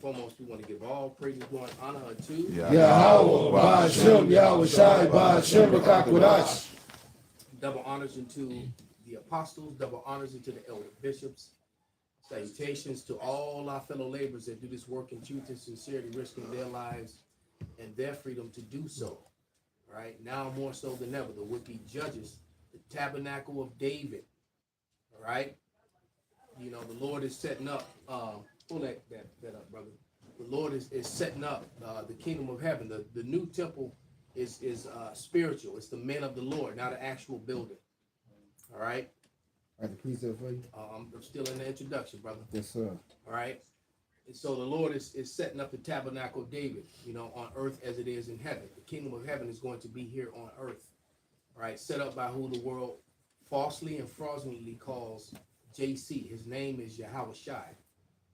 Foremost, we want to give all praises, glory, and honor unto Yahweh, Ba'ashem, Yahweh Shai, Ba'ashem, B'kakwadash. double honors into the apostles, double honors into the elder bishops. Salutations to all our fellow laborers that do this work in truth and sincerity, risking their lives and their freedom to do so. Right now, more so than ever, the wicked judges the tabernacle of David. All right, you know the Lord is setting up. Pull that up, brother. The Lord is setting up the kingdom of heaven. The new temple is spiritual. It's the men of the Lord, not an actual building. All right. I have the precept for you. I'm still in the introduction, brother. Yes, sir. All right. And so the Lord is setting up the tabernacle of David, you know, on earth as it is in heaven. The kingdom of heaven is going to be here on earth. All right. Set up by who the world falsely and fraudulently calls JC. His name is Yahweh Shai.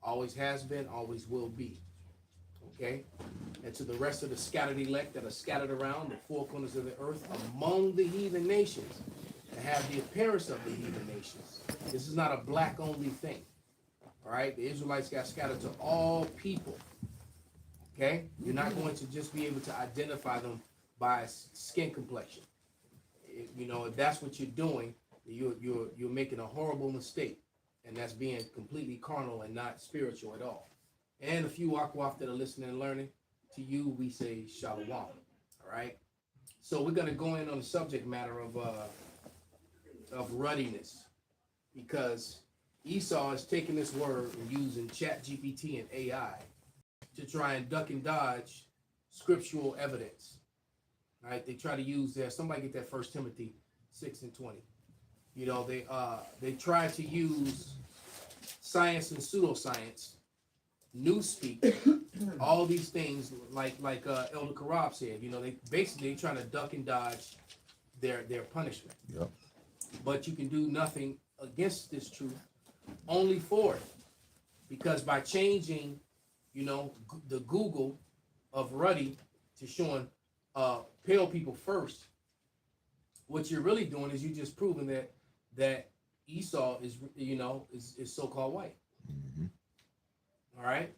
Always has been, always will be. Okay? And to the rest of the scattered elect that are scattered around the four corners of the earth among the heathen nations that have the appearance of the heathen nations. This is not a black only thing. All right? The Israelites got scattered to all people. Okay? You're not going to just be able to identify them by skin complexion. You know, if that's what you're doing, you're making a horrible mistake. And that's being completely carnal and not spiritual at all. And a few Akwaf that are listening and learning, to you we say Shalom. All right? So we're going to go in on the subject matter of ruddiness. Because Esau is taking this word and using ChatGPT and AI to try and duck and dodge scriptural evidence. All right? They try to use their, somebody get that 1 Timothy 6:20. You know, they try to use science and pseudoscience, newspeak, all these things like Elder Karab said. You know, they basically trying to duck and dodge their punishment. Yep. But you can do nothing against this truth, only for it, because by changing, you know, the Google of ruddy to showing pale people first, what you're really doing is you're just proving that Esau is, you know, is so-called white. Mm-hmm. All right?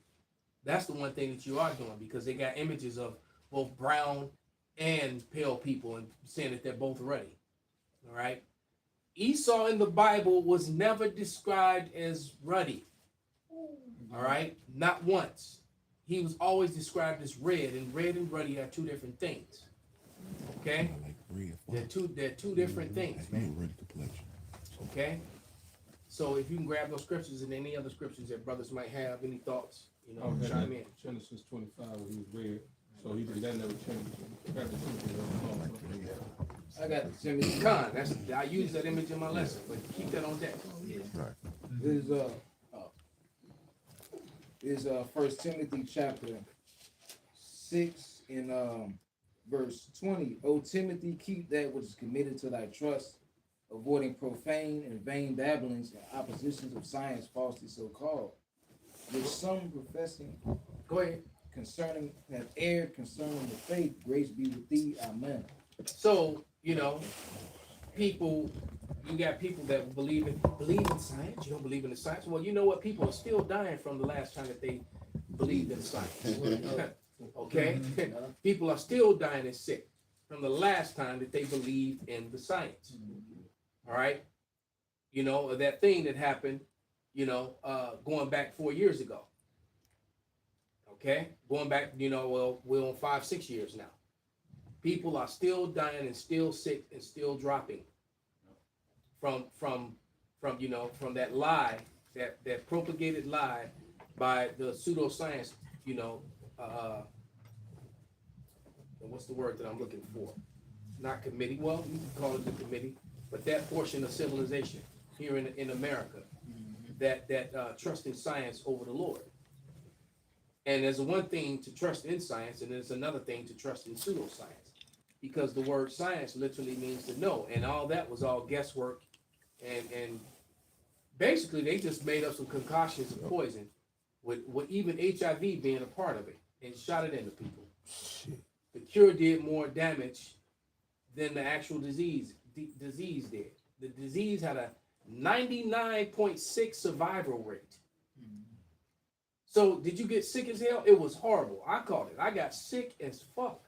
That's the one thing that you are doing, because they got images of both brown and pale people and saying that they're both ruddy. All right? Esau in the Bible was never described as ruddy. All right? Not once. He was always described as red, and red and ruddy are two different things. Okay? They're two different things, man. Okay, so if you can grab those scriptures and any other scriptures that brothers might have, any thoughts, you know, chime in. Genesis 25, when he was red, so he that never changed. I got Timothy Khan. I use that image in my lesson, but keep that on deck. Right. Is 1 Timothy chapter 6 and verse 20. O Timothy, keep that which is committed to thy trust, avoiding profane and vain babblings and oppositions of science falsely so called, which some professing Go ahead. concerning have erred concerning the faith. Grace be with thee. Amen. So, you know, people, you got people that believe in science. You don't believe in the science. Well, you know what? People are still dying from the last time that they believed in science. Okay? People are still dying and sick from the last time that they believed in the science. All right? You know, that thing that happened, you know, going back 4 years ago. Okay? Going back, you know, well, we're on 5-6 years now. People are still dying and still sick and still dropping from you know, from that lie, that propagated lie by the pseudoscience, you know, what's the word that I'm looking for? Not committee. Well, you can call it the committee, but that portion of civilization here in America that trust in science over the Lord. And there's one thing to trust in science, and there's another thing to trust in pseudoscience, because the word science literally means to know, and all that was all guesswork, and basically they just made up some concoctions of poison, with even HIV being a part of it, and shot it into people. The cure did more damage than the actual disease did. The disease had a 99.6 survival rate. So did you get sick as hell? It was horrible. I caught it. I got sick as fuck.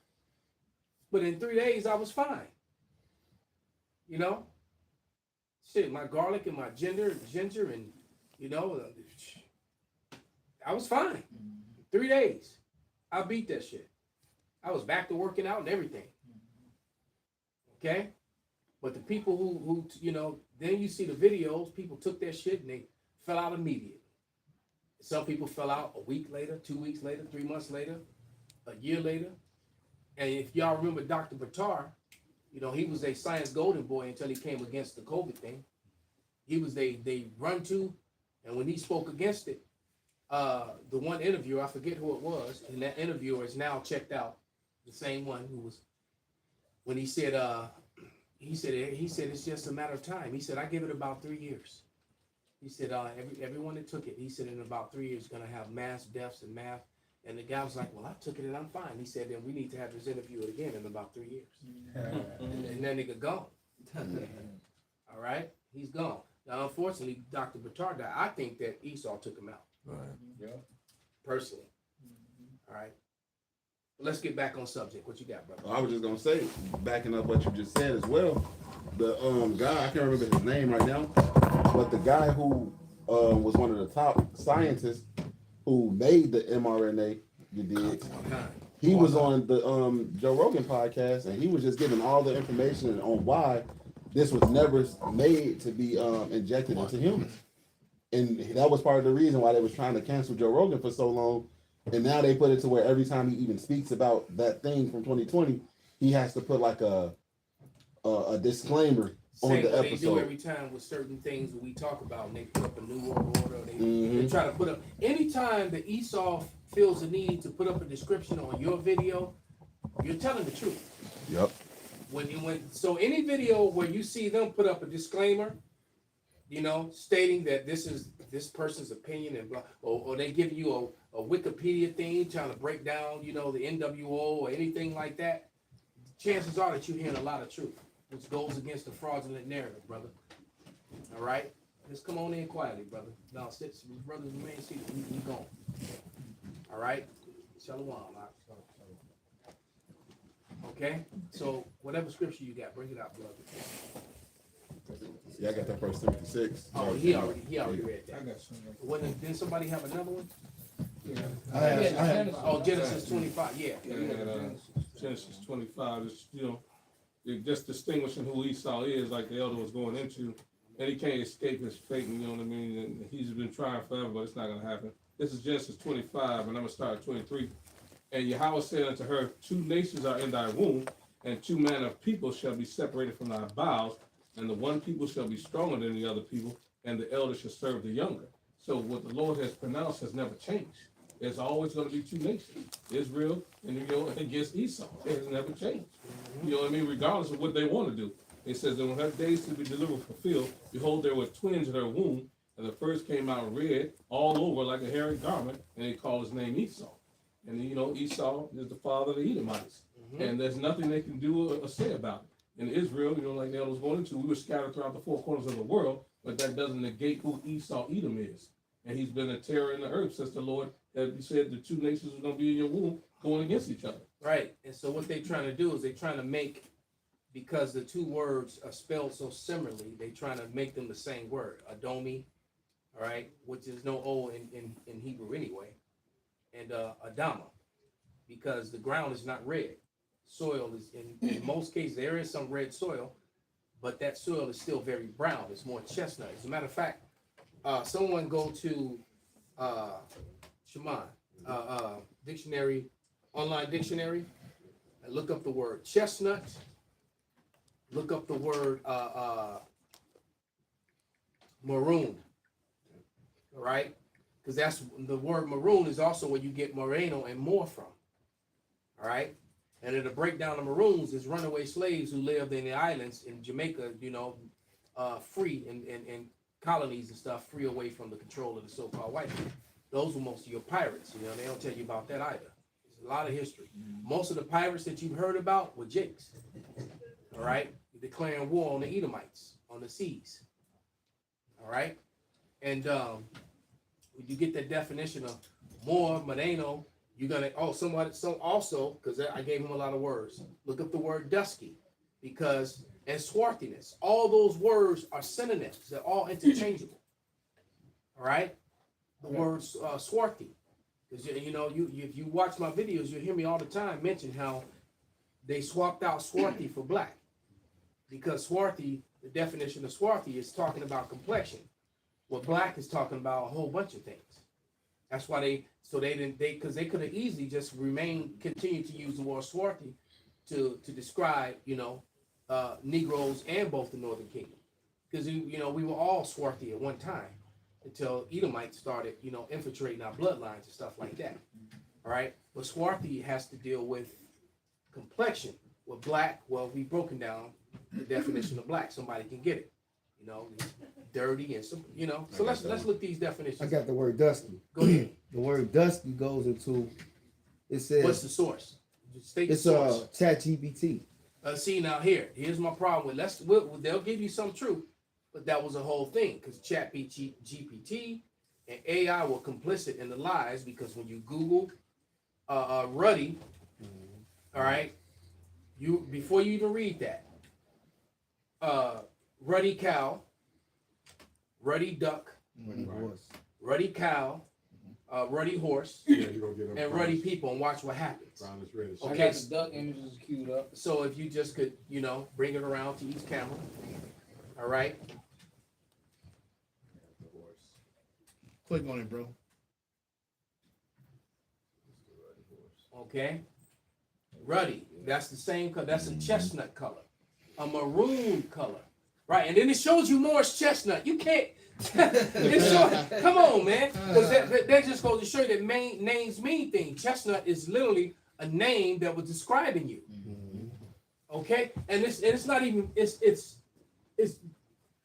But in 3 days, I was fine. You know? Shit, my garlic and my ginger and, you know, I was fine. 3 days. I beat that shit. I was back to working out and everything. Okay? But the people who you know, then you see the videos, people took that shit and they fell out immediately. Some people fell out a week later, 2 weeks later, 3 months later, a year later. And if y'all remember Dr. Batar, you know, he was a science golden boy until he came against the COVID thing. He was they run to, and when he spoke against it, the one interviewer, I forget who it was, and that interviewer is now checked out. The same one who was, when he said it's just a matter of time. He said, I give it about 3 years. He said, everyone that took it, he said, in about 3 years, going to have mass deaths and mass. And the guy was like, well, I took it and I'm fine. He said, then we need to have this interview again in about 3 years. And that nigga gone. All right? He's gone. Now, unfortunately, Dr. Batar died. I think that Esau took him out. Right. Yeah. Personally. All right? Let's get back on subject. What you got, brother? I was just gonna say, backing up what you just said as well. The guy, I can't remember his name right now, but the guy who was one of the top scientists who made the mRNA, you did. He was on the Joe Rogan podcast, and he was just giving all the information on why this was never made to be injected into humans, and that was part of the reason why they was trying to cancel Joe Rogan for so long. And now they put it to where every time he even speaks about that thing from 2020, he has to put like a disclaimer on the episode. They do every time with certain things that we talk about, and they put up a new world order. They try to put up, anytime that Esau feels the need to put up a description on your video, you're telling the truth. Yep. So any video where you see them put up a disclaimer, you know, stating that this is this person's opinion and blah, or they give you a Wikipedia thing trying to break down, you know, the NWO or anything like that, chances are that you're hearing a lot of truth, which goes against the fraudulent narrative, brother. All right? Just come on in quietly, brother. Now, sit, brothers, remain seated. We gone. All right? Shalom. Okay? So, whatever scripture you got, bring it out, brother. Yeah, I got that First Timothy 6. Oh, he already read that. I got something. Didn't somebody have another one? Yeah. Oh, Genesis 25, yeah. Genesis 25, is, you know, it just distinguishing who Esau is, like the elder was going into, and he can't escape his fate, you know what I mean? And he's been trying forever, but it's not going to happen. This is Genesis 25, and I'm going to start at 23. And Yahweh said unto her, 2 nations are in thy womb, and 2 manner of people shall be separated from thy bowels, and the one people shall be stronger than the other people, and the elder shall serve the younger. So what the Lord has pronounced has never changed. There's always going to be 2 nations, Israel and, you know, against Esau. It has never changed. You know what I mean? Regardless of what they want to do. It says that when her days to be delivered fulfilled, behold, there were twins in her womb, and the first came out red all over like a hairy garment, and they called his name Esau. And you know, Esau is the father of the Edomites. And there's nothing they can do or say about it. In Israel, you know, like Neil was going into, we were scattered throughout the 4 corners of the world, but that doesn't negate who Esau Edom is. And he's been a terror in the earth since the Lord had said the 2 nations are going to be in your womb going against each other. Right. And so what they're trying to do is they're trying to make, because the 2 words are spelled so similarly, they're trying to make them the same word, Adomi, all right, which is no O in Hebrew anyway, and Adama, because the ground is not red. Soil is, in most cases, there is some red soil, but that soil is still very brown. It's more chestnut. As a matter of fact, someone go to Shimon, dictionary, online dictionary, and look up the word chestnut, look up the word maroon, all right? Because that's the word maroon is also where you get moreno and more from, all right? And it'll break down the maroons is runaway slaves who lived in the islands in Jamaica, you know, free in colonies and stuff, free away from the control of the so-called white people. Those were most of your pirates, you know, they don't tell you about that either. There's a lot of history. Most of the pirates that you've heard about were Jakes, all right? Declaring war on the Edomites, on the seas, all right? And when you get that definition of more, Moreno, you're gonna, so also, because I gave him a lot of words, look up the word dusky, because, and swarthiness, all those words are synonyms, they're all interchangeable. All right? The word swarthy, because you know, if you watch my videos, you hear me all the time mention how they swapped out swarthy for black, because swarthy, the definition of swarthy is talking about complexion. Well, black is talking about a whole bunch of things. That's why because they could have easily just continue to use the word swarthy to describe, you know, Negroes and both the Northern Kingdom. Because, you know, we were all swarthy at one time until Edomites started, you know, infiltrating our bloodlines and stuff like that. All right. But swarthy has to deal with complexion. With black, well, we've broken down the definition of black. Somebody can get it. You know, dirty and some, you know. So let's look these definitions. I got the word dusky. Go ahead. The word dusky goes into, it says, What's the source? Just state it's the source. ChatGPT. See now here's my problem with they'll give you some truth, but that was a whole thing because GPT and AI were complicit in the lies because when you Google Ruddy, all right, you before you even read that, Ruddy cow, Ruddy duck, Ruddy cow, Ruddy horse, Yeah, you're gonna get them and Ruddy people, and watch what happens. brown is reddish. I Okay. got the duck images queued up. So if you just could, you know, bring it around to each camera, all right? Click on it, bro. Okay, ruddy. That's the same color. That's a chestnut color, a maroon color, right? And then it shows you Morris chestnut. You can't. Come on, man. Because that just goes to show you that names mean things. Chestnut is literally a name that was describing you. Okay, and it's not even it's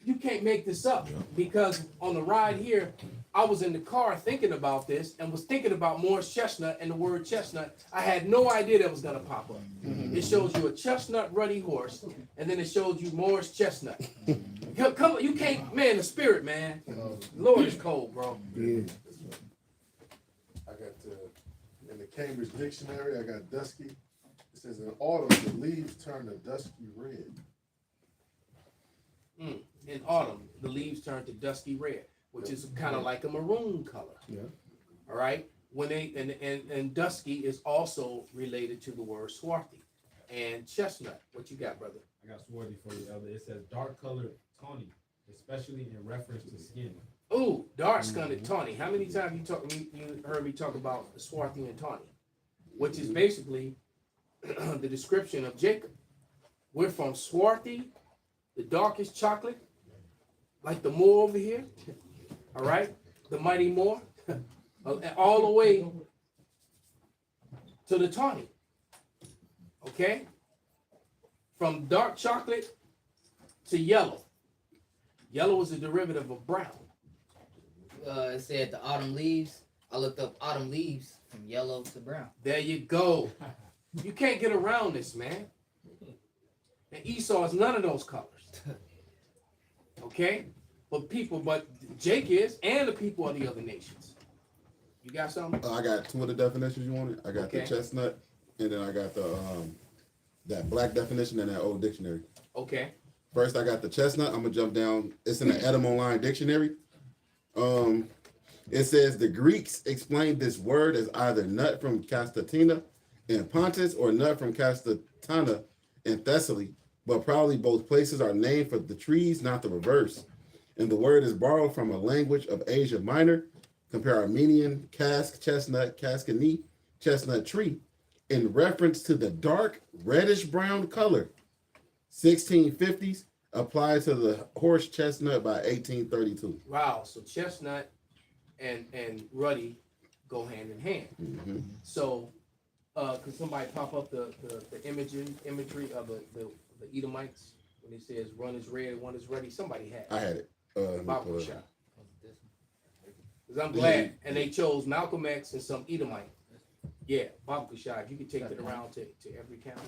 you can't make this up because on the ride here, I was in the car thinking about this and was thinking about Morris chestnut and the word chestnut. I had no idea that was gonna pop up. It shows you a chestnut ruddy horse, and then it shows you Morris chestnut. Come, you can't, man. The spirit, man. Lord is cold, bro. Yeah. I got in the Cambridge Dictionary, I got dusky. It says in autumn, the leaves turn a dusky red. In autumn, the leaves turn to dusky red, which is kind of like a maroon color. Yeah. All right. When they and dusky is also related to the word swarthy and chestnut. What you got, brother? I got swarthy for you, Elder. It says dark colored tawny, especially in reference to skin. Ooh, dark skinned tawny. How many times you heard me talk about swarthy and tawny, which is basically the description of Jacob. We're from swarthy, the darkest chocolate, like the Moor over here. All right, the mighty Moor, all the way to the tawny. Okay, from dark chocolate to yellow. Yellow is a derivative of brown. It said the autumn leaves. I looked up autumn leaves from yellow to brown. There you go. You can't get around this, man. And Esau is none of those colors. Okay? But Jake is, and the people of the other nations. You got something? I got two of the definitions you wanted. I got Okay. the chestnut, and then I got the that black definition and that old dictionary. Okay. First, I got the chestnut. I'm gonna jump down. It's in the Edom Online Dictionary. It says the Greeks explained this word as either nut from Castatina in Pontus or nut from Castatana in Thessaly, but probably both places are named for the trees, not the reverse. And the word is borrowed from a language of Asia Minor. Compare Armenian cask, chestnut, cascani, chestnut tree, in reference to the dark reddish brown color. 1650s applied to the horse chestnut by 1832. Wow. So chestnut and ruddy go hand in hand. Mm-hmm. So could somebody pop up the imagery of the Edomites when it says one is red, one is ruddy? Somebody had I had it. Bible shot. Because I'm glad, and they chose Malcolm X and some Edomite. Yeah, Bible shot. You can take that around to every county.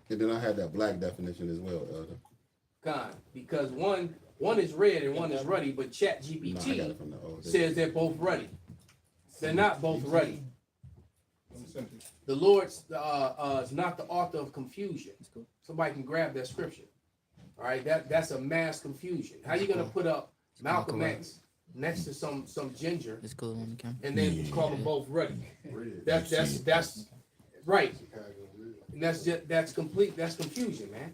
And then I had that black definition as well. God, because one is red and one is ruddy, but Chat No, I got GPT it from the old. says they're both ruddy. They're not both ruddy. The Lord is not the author of confusion. Somebody can grab that scripture. All right, that's a mass confusion. How you gonna put up Malcolm X next to some ginger It's cool on the camera. and then call them both ruddy? Red. That's right. Chicago red. And that's confusion, man.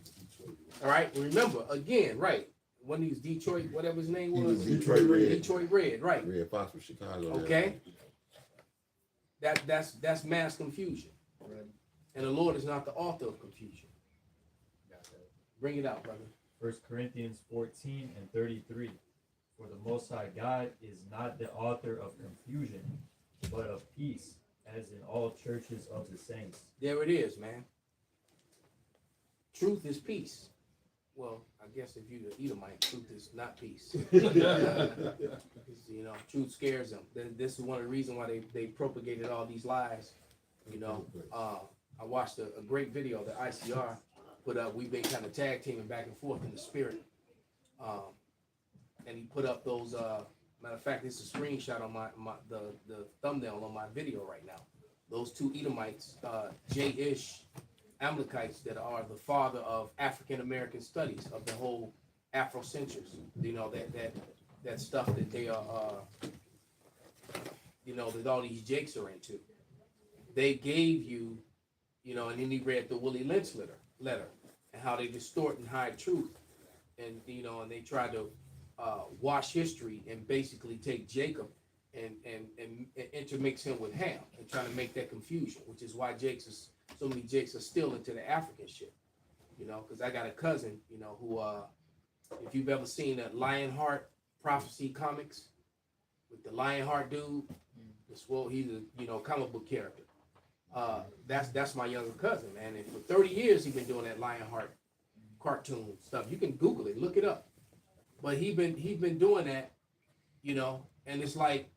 All right, remember again, right? One of these Detroit, whatever his name He was, was Detroit Red. Detroit Red, right? Red Fox from Chicago. Okay. That's mass confusion. And the Lord is not the author of confusion. Bring it out, brother. 1 Corinthians 14 and 33. For the Most High God is not the author of confusion, but of peace, as in all churches of the saints. There it is, man. Truth is peace. Well, I guess if you're the Edomite, truth is not peace. You know, truth scares them. This is one of the reasons why they propagated all these lies. You know, I watched a great video that ICR put up. We've been kind of tag teaming back and forth in the spirit. And he put up those, matter of fact, this is a screenshot on the thumbnail on my video right now. Those two Edomites, J-ish Amalekites, that are the father of African American studies, of the whole Afrocentrism. You know, that stuff that they are, you know, that all these jakes are into. They gave you, you know, and then he read the Willie Lynch letter and how they distort and hide truth. And, you know, and they try to wash history and basically take Jacob and intermix him with Ham and trying to make that confusion, which is why so many Jakes are still into the African shit. You know, because I got a cousin, you know, who, if you've ever seen that Lionheart Prophecy comics with the Lionheart dude, he's a, you know, comic book character. That's my younger cousin, man. And for 30 years, he's been doing that Lionheart cartoon stuff. You can Google it, look it up. But he's been doing that, you know, and it's like,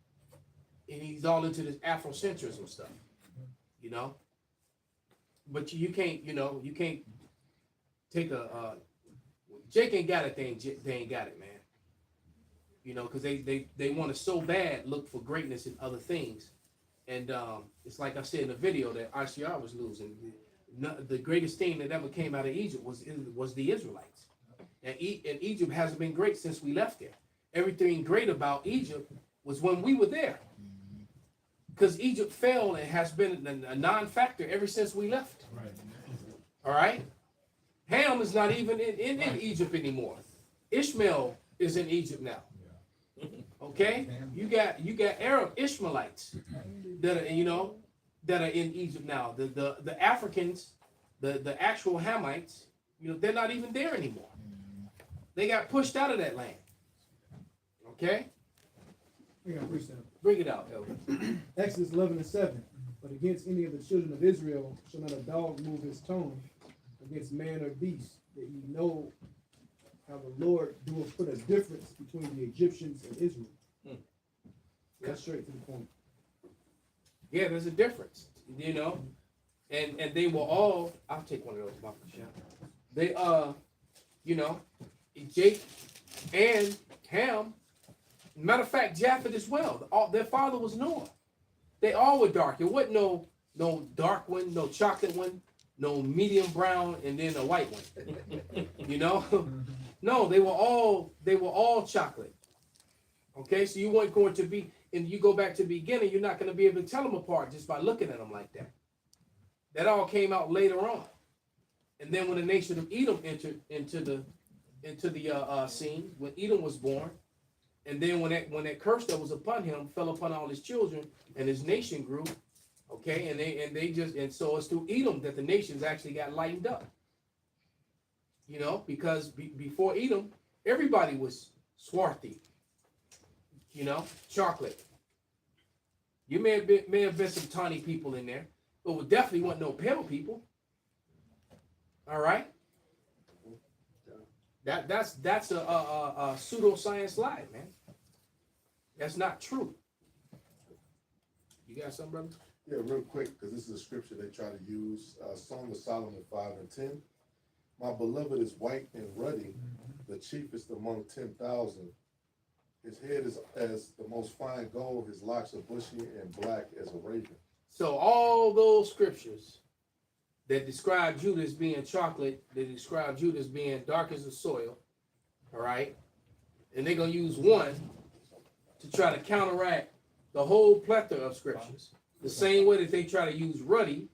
and he's all into this Afrocentrism stuff, you know. But you can't, you know, you can't take Jake ain't got it. They ain't got it, man. You know, because they want to so bad look for greatness in other things, and it's like I said in the video that ICR was losing. The greatest thing that ever came out of Egypt was the Israelites, and Egypt hasn't been great since we left there. Everything great about Egypt was when we were there, because Egypt fell and has been a non-factor ever since we left. Right. All right, Ham is not even in Egypt anymore. Ishmael is in Egypt now. Okay, you got Arab Ishmaelites that are, you know, that are in Egypt now. The Africans, the actual Hamites, you know, they're not even there anymore. They got pushed out of that land. Okay, I got a precept. bring it out, Elder. Exodus 11:7. But against any of the children of Israel shall not a dog move his tongue against man or beast, that ye know how the Lord doeth put a difference between the Egyptians and Israel. That's straight to the point. Yeah, there's a difference, you know, and they were all. I'll take one of those, Michael. They you know, Jake and Ham. Matter of fact, Japheth as well. Their father was Noah. They all were dark. It wasn't no dark one, no chocolate one, no medium brown, and then a white one. You know, no, they were all chocolate. Okay, so you weren't going to be, and you go back to the beginning, you're not going to be able to tell them apart just by looking at them like that. That all came out later on, and then when the nation of Edom entered into the scene, when Edom was born, and then when that curse that was upon him fell upon all his children, and his nation grew, okay, and so it's through Edom that the nations actually got lightened up. You know, because before Edom, everybody was swarthy. You know, chocolate. You may have been some tawny people in there, but we definitely wasn't no pale people. All right. That's a pseudoscience lie, man. That's not true. You got something, brother? Yeah, real quick, because this is a scripture they try to use. Song of Solomon 5:10. My beloved is white and ruddy, the chiefest among 10,000. His head is as the most fine gold, his locks are bushy and black as a raven. So all those scriptures that describe Judah as being chocolate, that describe Judah as being dark as the soil, all right? And they're gonna use one to try to counteract the whole plethora of scriptures. The same way that they try to use ruddy,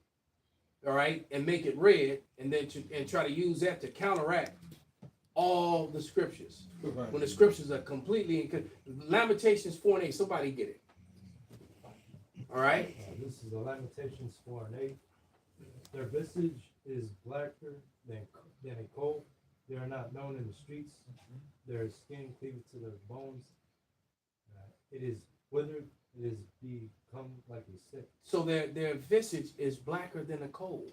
all right, and make it red, and then try to use that to counteract all the scriptures. When the scriptures are completely Lamentations 4:8, somebody get it. All right. This is the Lamentations 4:8. Their visage is blacker than a coal. They are not known in the streets. Their skin cleaved to their bones. It is withered. It is become like a sick. So their visage is blacker than a coal.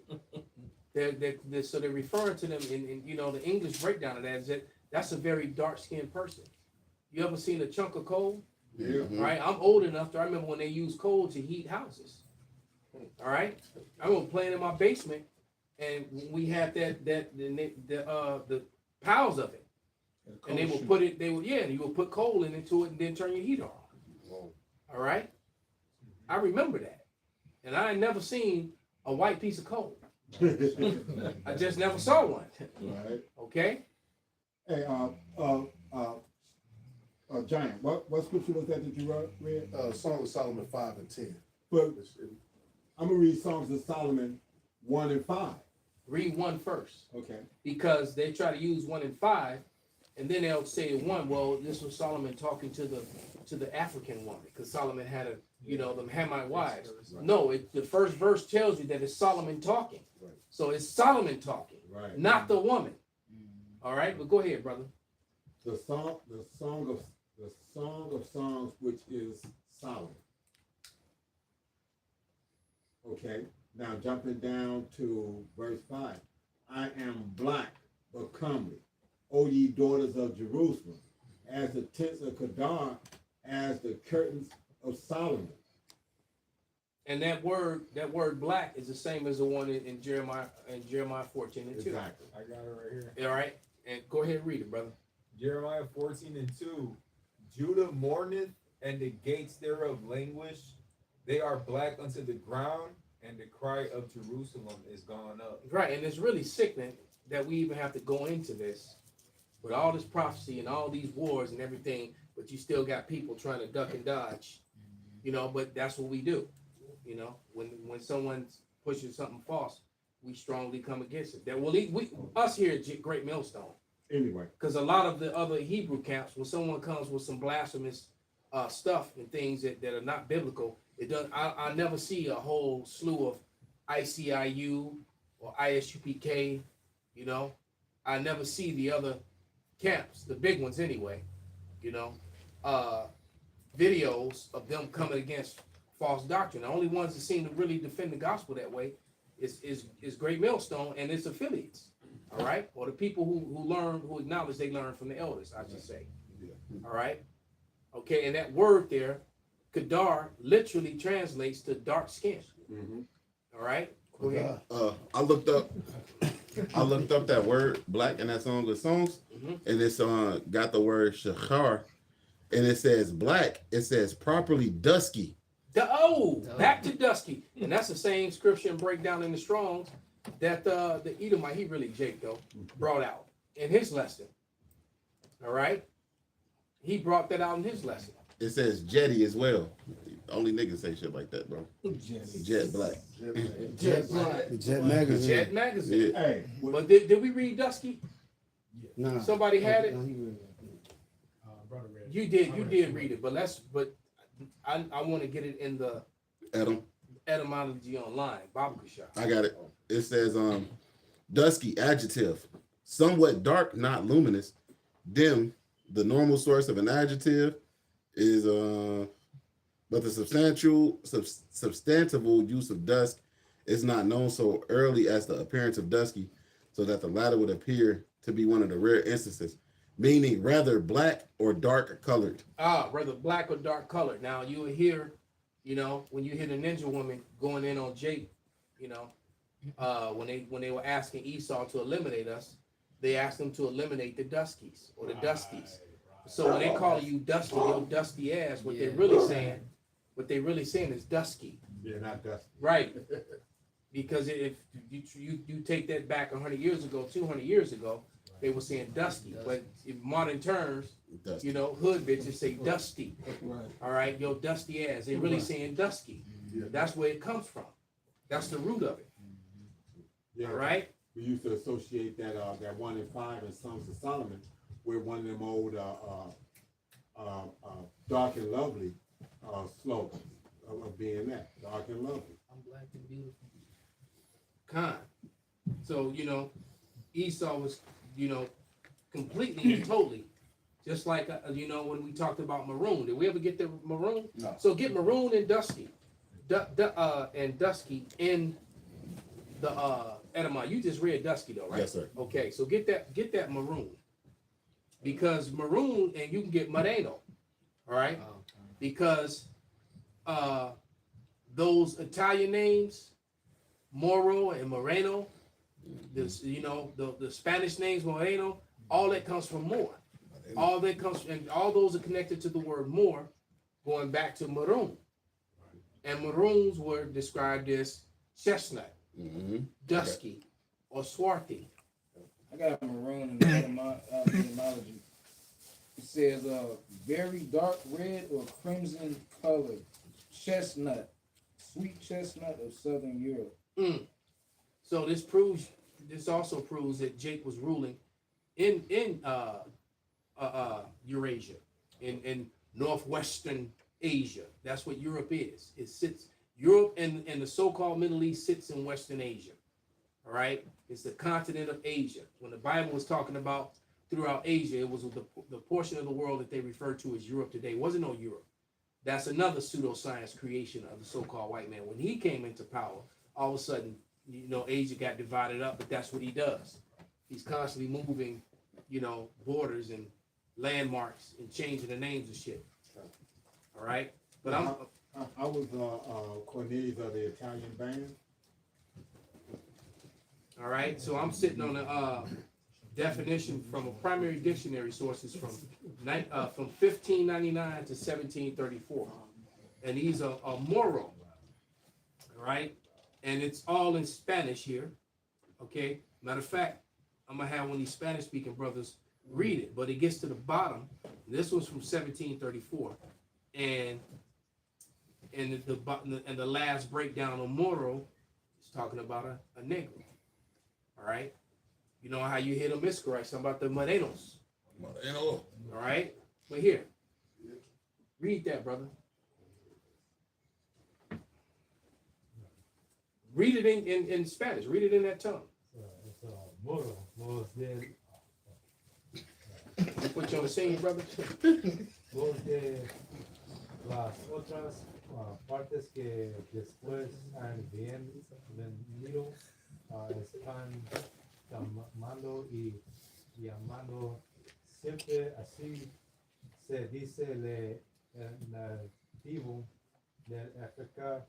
So they're referring to them in the English breakdown of that is that that's a very dark skinned person. You ever seen a chunk of coal? Yeah. All right, I'm old enough to I remember when they used coal to heat houses. All right, I remember playing in my basement, and we had the piles of it, and they would put it. You would put coal into it and then turn your heat on. All right, I remember that, and I ain't never seen a white piece of coal. I just never saw one. Right. Okay. Hey, Giant, what scripture was that you read? Song of Solomon 5 and 10. But I'm gonna read Songs of Solomon 1 and 5. Read 1 first. Okay. Because they try to use 1 and 5, and then they'll say 1. Well, this was Solomon talking to the African woman, because Solomon had them Hamite wives. Right. No, the first verse tells you that it's Solomon talking. Right. So it's Solomon talking, Right. not the woman. All right, but go ahead, brother. The song of Songs, which is Solomon. Okay. Now jumping down to verse 5. I am black but comely, O ye daughters of Jerusalem, as the tents of Kedar, as the curtains of Solomon. And that word black is the same as the one in Jeremiah 14 and 2. Exactly. I got it right here. All right, and go ahead and read it, brother. Jeremiah 14 and 2. Judah mourneth, and the gates thereof languish. They are black unto the ground, and the cry of Jerusalem is gone up. Right, and it's really sickening that we even have to go into this with all this prophecy and all these wars and everything, but you still got people trying to duck and dodge, but that's what we do. When someone pushes something false, we strongly come against it. That will us here at Great Millstone. Anyway. Because a lot of the other Hebrew camps, when someone comes with some blasphemous stuff and things that are not biblical, it does. I never see a whole slew of ICIU or ISUPK. I never see the other camps, the big ones anyway. Videos of them coming against false doctrine. The only ones that seem to really defend the gospel that way is Great Millstone and its affiliates. All right, or the people who acknowledge they learn from the elders, I should say. All right, okay, and that word there, Kedar, literally translates to dark skin. Mm-hmm. All right, go ahead. I looked up that word black in that Song of Songs, and it's got the word shachar, and it says black. It says properly dusky. Back to dusky, and that's the same scripture and breakdown in the Strongs that the Edomite, he really Jake though, brought out in his lesson. All right, he brought that out in his lesson. It says jetty as well. Only niggas say shit like that, bro. Jet black. Jet black. Jet magazine. Jet magazine. Yeah. Hey, but did we read Dusky? Nah. Somebody had it. No, he read Brother read it. You did read it, but I want to get it in the etymology online. Bible shop. I got it. It says dusky adjective, somewhat dark, not luminous, dim. The normal source of an adjective is but the substantival use of dusk is not known so early as the appearance of dusky, so that the latter would appear to be one of the rare instances, meaning rather black or dark colored. Rather black or dark colored. Now you will hear, when you hear the ninja woman going in on Jake, when they were asking Esau to eliminate us, they asked him to eliminate the Duskies or the Duskies. So when they call you dusty, your dusty ass, what they're really saying is dusky. Yeah, not dusty. Right. Because if you take that back 100 years ago, 200 years ago, they were saying dusty. But in modern terms, Dusty. you know, hood bitches say dusty. Right. All right, yo, dusty ass. They really saying dusky. That's where it comes from. That's the root of it. Yeah. All right. We used to associate that 1 and 5 in Songs of Solomon with one of them old dark and lovely slogans of being that dark and lovely. I'm black and beautiful. Con. So, you know, Esau was, you know, completely and totally, just like, you know, when we talked about maroon. Did we ever get the maroon? No. So get maroon and dusky. And dusky in the Edema. You just read dusky though, right? Yes, sir. Okay, so get that maroon. Because maroon, and you can get moreno, all right? Because those Italian names, Moro and Moreno, this, you know, the Spanish names, Moreno, all that comes from Moor. All that comes, and all those are connected to the word Moor, going back to maroon. And maroons were described as chestnut, dusky, or swarthy. I got a maroon in the etymology. It says very dark red or crimson color, chestnut, sweet chestnut of southern Europe. So this also proves that Jake was ruling in Eurasia, in northwestern Asia. That's what Europe is. It sits, Europe and the so-called Middle East sits in Western Asia. All right, it's the continent of Asia. When the Bible was talking about throughout Asia, it was the portion of the world that they refer to as Europe today. It wasn't no Europe. That's another pseudoscience creation of the so-called white man. When he came into power, all of a sudden, you know, Asia got divided up, but that's what he does. He's constantly moving, you know, borders and landmarks and changing the names of shit. All right, but I was Cornelius of the Italian band. All right, so I'm sitting on a definition from a primary dictionary sources from 1599 to 1734, and these are Moro. All right, and it's all in Spanish here. Okay, matter of fact, I'm gonna have one of these Spanish-speaking brothers read it, but it gets to the bottom. This was from 1734, and the last breakdown of Moro is talking about a Negro. All right, you know how you hear them miscorrect, something about the Morenos. Moreno. All right, but here, read that, brother. Read it in Spanish. Read it in that tongue. Moro, Moros de Put you on the scene, brother. voz de las otras partes que después han venido están llamando y llamando siempre así se dice el nativo del África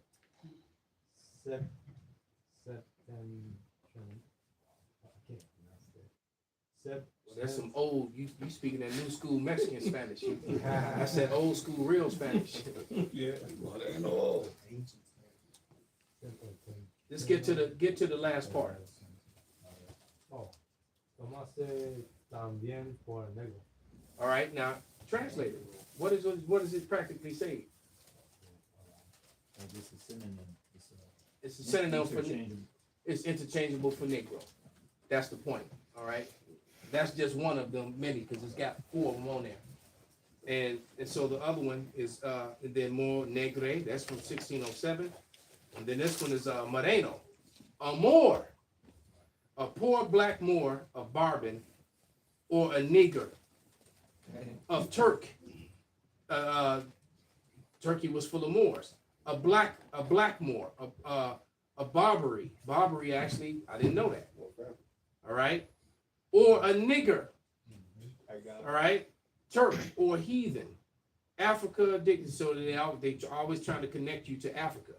That's some old. You speaking that new school Mexican Spanish. That's that old school real Spanish. Yeah. Moreno. Let's get to the last part. Tomarse también por negro. All right, now translate it. What does it practically say? It's a synonym. It's a synonym for it's interchangeable for Negro. That's the point. All right, that's just one of them many because it's got 4 of them on there. And so the other one is and then more Negre. That's from 1607. And then this one is Moreno, a Moor, a poor black Moor, a Barbon, or a nigger of Turk. Turkey was full of Moors. A black Moor, a Barbary. Barbary, actually, I didn't know that. All right, or a nigger. All right, Turk or heathen. Africa, so they always trying to connect you to Africa.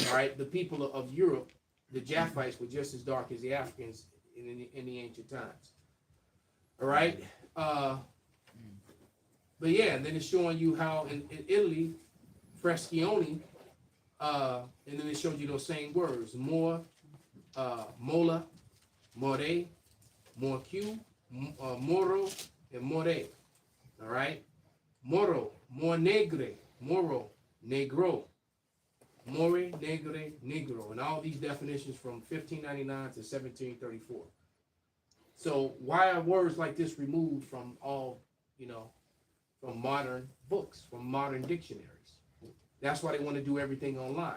All right, the people of Europe, the Japhites were just as dark as the Africans in the ancient times. All right, But yeah, and then it's showing you how in Italy, Frescioni, and then it shows you those same words, more, mola, more, more Q, moro, and more. All right, moro, more negre, moro, negro, more, negre, negro, and all these definitions from 1599 to 1734. So why are words like this removed from all, from modern books, from modern dictionaries? That's why they want to do everything online.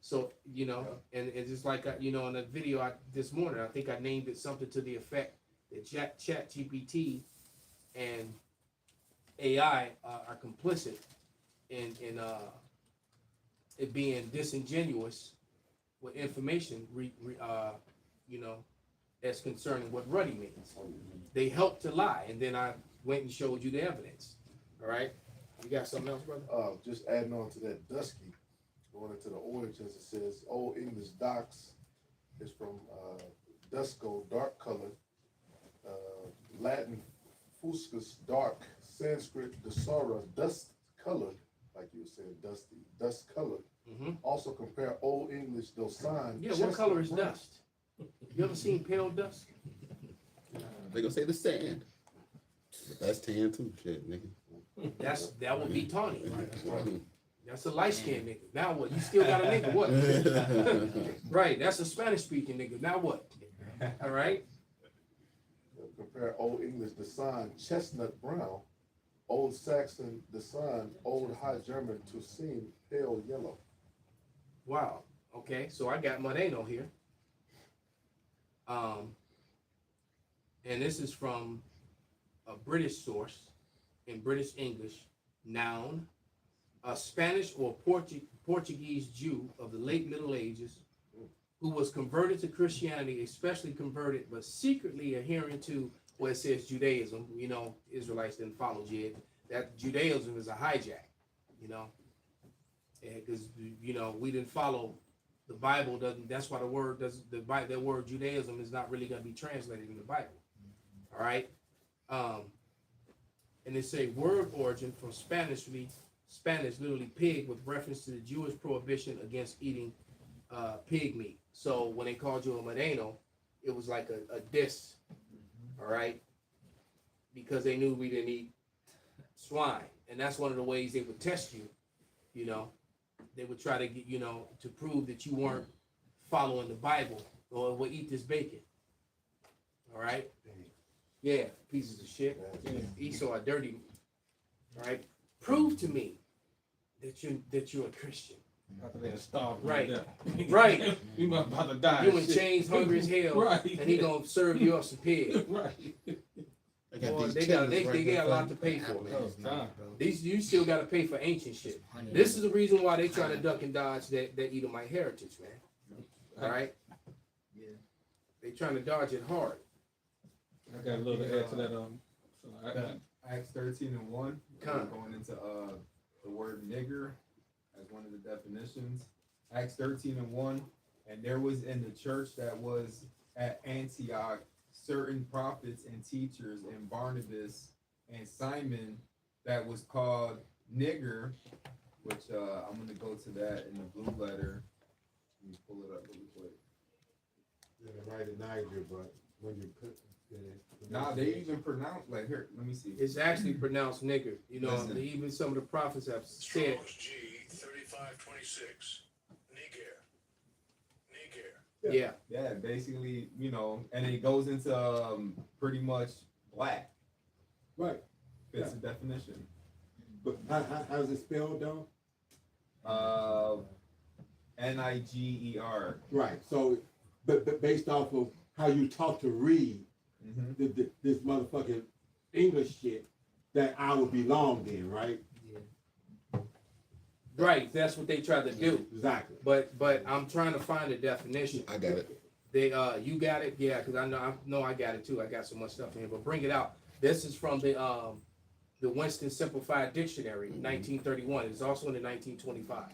So, and it's just like, in a video this morning, I think I named it something to the effect that Chat GPT and AI are complicit in it being disingenuous with information, as concerning what ruddy means. They help to lie, and then I went and showed you the evidence. All right, you got something else, brother? Just adding on to that dusky, going into the origins, it says Old English dox is from dusco, dark colored, Latin fuscus, dark, Sanskrit dasara, dust colored, like you were saying, dusty, dust colored. Mm-hmm. Also compare Old English dosan. Yeah, what color is dust? You ever seen pale dust? They gonna say the sand. But that's tan too, shit, nigga. That would be tawny. That's a light skinned nigga. Now what? You still got a nigga? What? Right. That's a Spanish speaking nigga. Now what? All right. Compare Old English dasan, chestnut brown. Old Saxon dasan, Old High German tusine, pale yellow. Wow. Okay. So I got Moreno here. And this is from a British source in British English. Noun, a Spanish or Portuguese Jew of the late Middle Ages who was converted to Christianity, especially converted, but secretly adhering to what it says Judaism. Israelites didn't follow Jid. That Judaism is a hijack, because, we didn't follow the Bible. That's why the word that word Judaism is not really going to be translated in the Bible. All right. And they say word origin from Spanish, literally pig, with reference to the Jewish prohibition against eating pig meat. So when they called you a Moreno, it was like a diss, all right? Because they knew we didn't eat swine. And that's one of the ways they would test you, They would try to get, to prove that you weren't following the Bible, or would eat this bacon. All right? Yeah, pieces of shit. Esau are dirty. All right? Prove to me that you're a Christian. After they starved. Right. Right. You might about to die. You in chains, hungry as hell. Right. And he gonna serve you up some pig. Right. Boy, they got a lot to pay for, man. You still got to pay for ancient shit. This is the reason why they try to duck and dodge that Edomite heritage, man. All right. Yeah. They trying to dodge it hard. I got a little to add to that. Acts 13:1. Come. Going into the word nigger as one of the definitions. Acts 13:1. And there was in the church that was at Antioch certain prophets and teachers, and Barnabas and Simon, that was called nigger, which I'm going to go to that in the blue letter. Let me pull it up really quick. Yeah, right in Niger, but when you put Nah, they even pronounce, like, here, let me see. It's actually pronounced nigger. Listen. Even some of the prophets have said. G 3526. Yeah. Yeah, basically, and it goes into pretty much black. Right. Fits the definition. But how's it spelled though? Niger. Right. So, but based off of how you talk to read this motherfucking English shit, that I would belong in, right? Right, that's what they try to do. Exactly. But I'm trying to find a definition. I got it. They you got it? Yeah, because I know I got it too. I got so much stuff in here. But bring it out. This is from the Winston Simplified Dictionary, 1931. It's also in the 1925.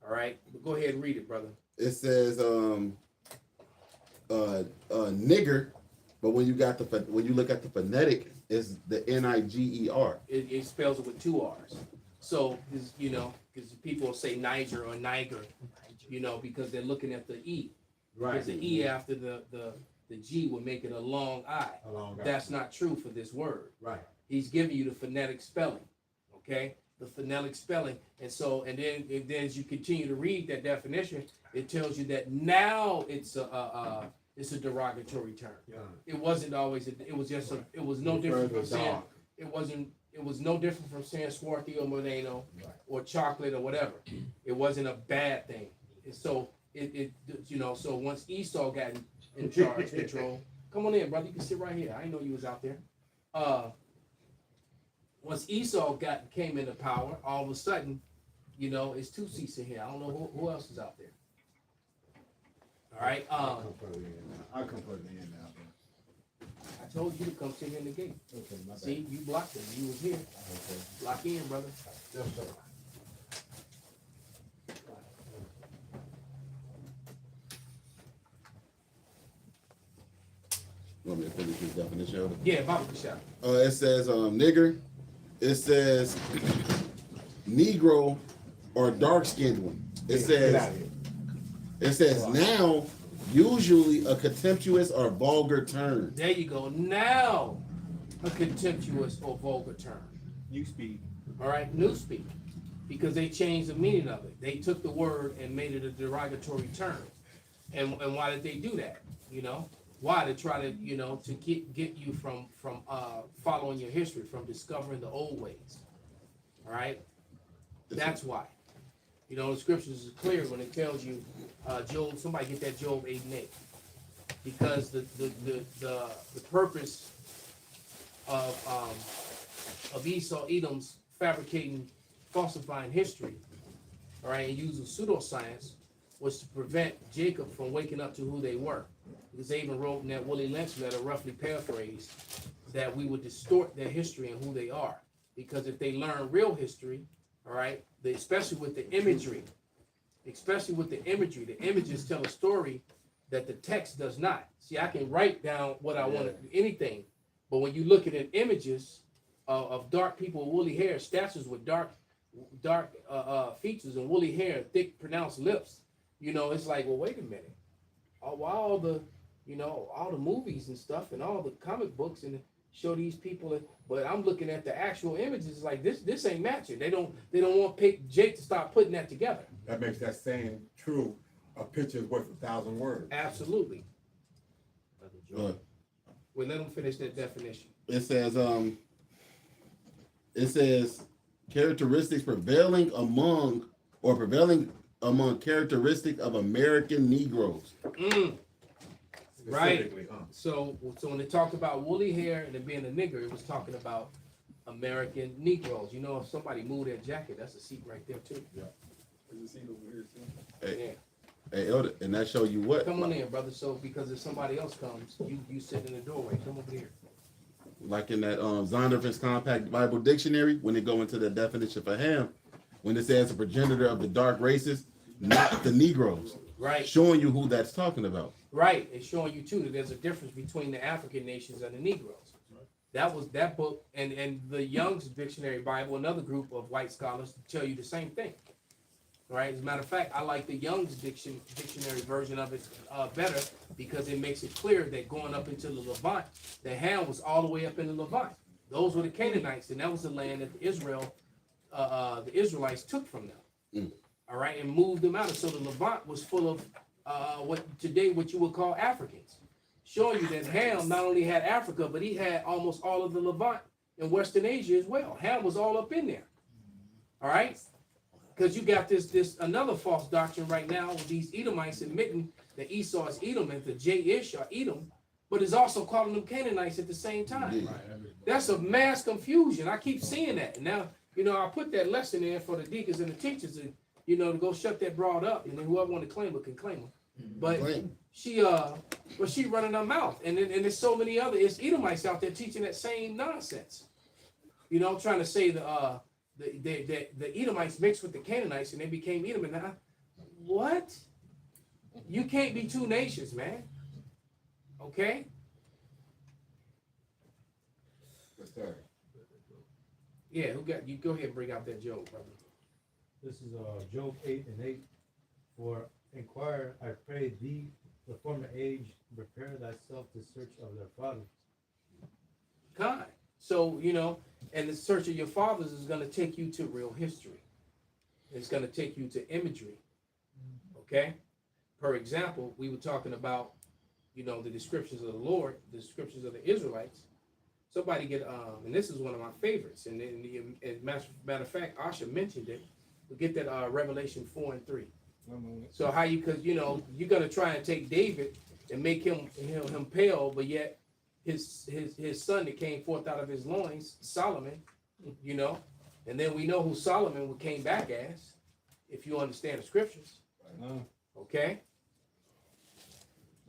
All right, but go ahead and read it, brother. It says nigger But when you look at the phonetic, it's the Niger. It spells it with 2 R's. So, you know, because people say Niger or Niger, you know, because they're looking at the E. Right. Because the E after the G would make it a long I. That's not true for this word. Right. He's giving you the phonetic spelling, okay? The phonetic spelling. And then as you continue to read that definition, it tells you that now it's a derogatory term. Yeah. It wasn't always, it was just, it was no different from saying, it was no different from saying swarthy or moreno or chocolate or whatever. It wasn't a bad thing. And so you know, so once Esau got in charge, control, come on in, brother, you can sit right here. I didn't know you was out there. Once Esau came into power, all of a sudden, you know, it's 2 seats in here. I don't know who else is out there. All right. I'll come further in now. I told you to come sit here in the gate. Okay, my bad. See, you blocked him. You was here. Okay. Lock in, brother. Yes, sir. You want me to finish this definition of it? Yeah, Bible shot. It says nigger. It says Negro or dark skinned one. It says now usually a contemptuous or vulgar term. There you go. Now, a contemptuous or vulgar term. Newspeak. All right, newspeak, because they changed the meaning of it. They took the word and made it a derogatory term. And why did they do that? You know, why? To try to, you know, to get you from following your history, from discovering the old ways. All right, that's why. You know, the scriptures is clear when it tells you, Job. Somebody get that Job 8:8, because the purpose of Esau, Edom's fabricating, falsifying history, all right, and using pseudoscience, was to prevent Jacob from waking up to who they were. Because they even wrote in that Willie Lynch letter, roughly paraphrased, that we would distort their history and who they are. Because if they learn real history, all right, especially with the imagery, the images tell a story that the text does not. See, I can write down what I want, anything, but when you look at it, images of dark people with woolly hair, statues with dark features and woolly hair, thick, pronounced lips, you know, it's like, well, wait a minute. Why all the movies and stuff and all the comic books and show these people, but I'm looking at the actual images like this ain't matching. They don't want Jake to start putting that together. That makes that saying true. A picture is worth 1,000 words. Absolutely. Well, let them finish that definition. It says characteristics prevailing among characteristics of American Negroes. Right. So when they talked about woolly hair and it being a nigger, it was talking about American Negroes. You know, if somebody moved their jacket, that's a seat right there too. Yeah. There's a seat over here too. Hey, Elder, and that show you what? Come on in, brother. So because if somebody else comes, you sit in the doorway. Come over here. Like in that Zondervan's Compact Bible Dictionary, when they go into the definition for ham, when it says a progenitor of the dark races, not the Negroes. Right. Showing you who that's talking about. Right. It's showing you too that there's a difference between the African nations and the Negroes. That was that book, and the Young's Dictionary Bible, another group of white scholars, tell you the same thing. Right. As a matter of fact, I like the Young's dictionary version of it better because it makes it clear that going up into the Levant, the Ham was all the way up in the Levant. Those were the Canaanites, and that was the land that the Israelites took from them. All right, and moved them out. And so the Levant was full of what you would call Africans, showing you that Ham not only had Africa, but he had almost all of the Levant in Western Asia as well. Ham was all up in there. All right. Because you got this another false doctrine right now with these Edomites admitting that Esau is Edom and the J-ish are Edom, but is also calling them Canaanites at the same time. That's a mass confusion. I keep seeing that. And now, you know, I put that lesson in for the deacons and the teachers, and you know, to go shut that broad up, and then whoever want to claim her can claim her. But she running her mouth, and there's so many other Edomites out there teaching that same nonsense. You know, trying to say the Edomites mixed with the Canaanites and they became Edom. And what? You can't be two nations, man. Okay? Yes, sir. Yeah, who got you? Go ahead and bring out that Job, brother. This is Job 8:8. For inquire, I pray thee, the former age, prepare thyself to search of their fathers. Kind. So, you know, and the search of your fathers is going to take you to real history. It's going to take you to imagery. Okay? For example, we were talking about, you know, the descriptions of the Lord, the descriptions of the Israelites. Somebody get, and this is one of my favorites, and matter of fact, Asha mentioned it. We get that Revelation 4:3. So how you, because, you know, you're going to try and take David and make him pale, but yet his son that came forth out of his loins, Solomon, you know, and then we know who Solomon came back as, if you understand the scriptures. Okay?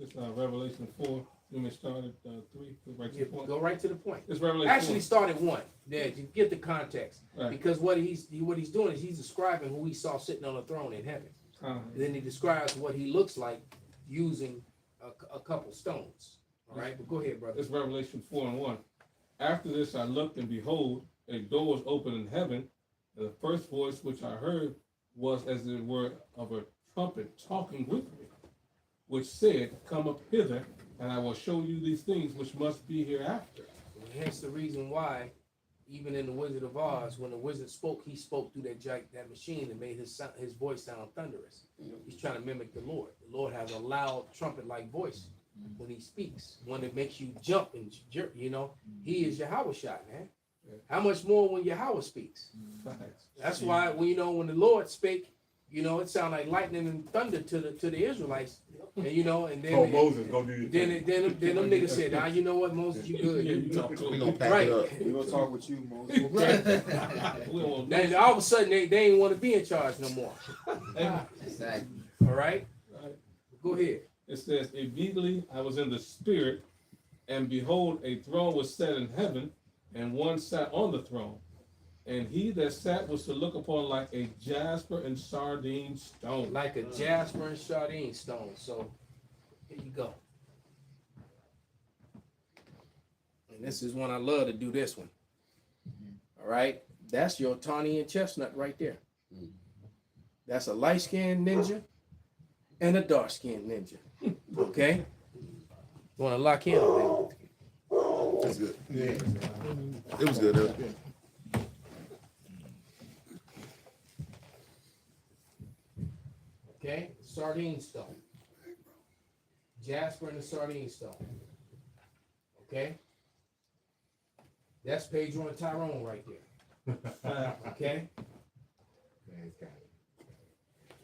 It's Revelation 4. You may start at 3. Right to the point. Go right to the point. It's Revelation Actually, 4. start at 1. There, you get the context. Right. Because what he's doing is he's describing who he saw sitting on the throne in heaven. And then he describes what he looks like using a couple stones. All right, but go ahead, brother. It's Revelation 4:1. After this I looked, and behold, a door was opened in heaven, and the first voice which I heard was as it were of a trumpet talking with me, which said, Come up hither, and I will show you these things which must be hereafter. Hence the reason why, even in the Wizard of Oz, when the wizard spoke, he spoke through that machine and made his voice sound thunderous. He's trying to mimic the Lord. The Lord has a loud trumpet-like voice when he speaks, one that makes you jump and jerk. You know, he is Yahweh shot, man. How much more when Yahweh speaks? That's why when the Lord spake, you know, it sounded like lightning and thunder to the Israelites. And you know, and then Moses, go do your then them niggas said, "Nah, you know what, Moses, you good. We gonna pack it up. We're gonna talk with you, Moses. Right. Then all of a sudden they ain't want to be in charge no more. Exactly. All right. Go ahead. It says, Immediately I was in the spirit, and behold, a throne was set in heaven, and one sat on the throne. And he that sat was to look upon like a jasper and sardine stone. Like a jasper and sardine stone. So here you go. And this is one I love to do this one. All right. That's your tawny and chestnut right there. That's a light-skinned ninja and a dark-skinned ninja. Okay? You want to lock in on that? That's good. Yeah. It was good. It was good. Okay, sardine stone. Jasper and the sardine stone. Okay? That's Pedro and Tyrone right there. Okay?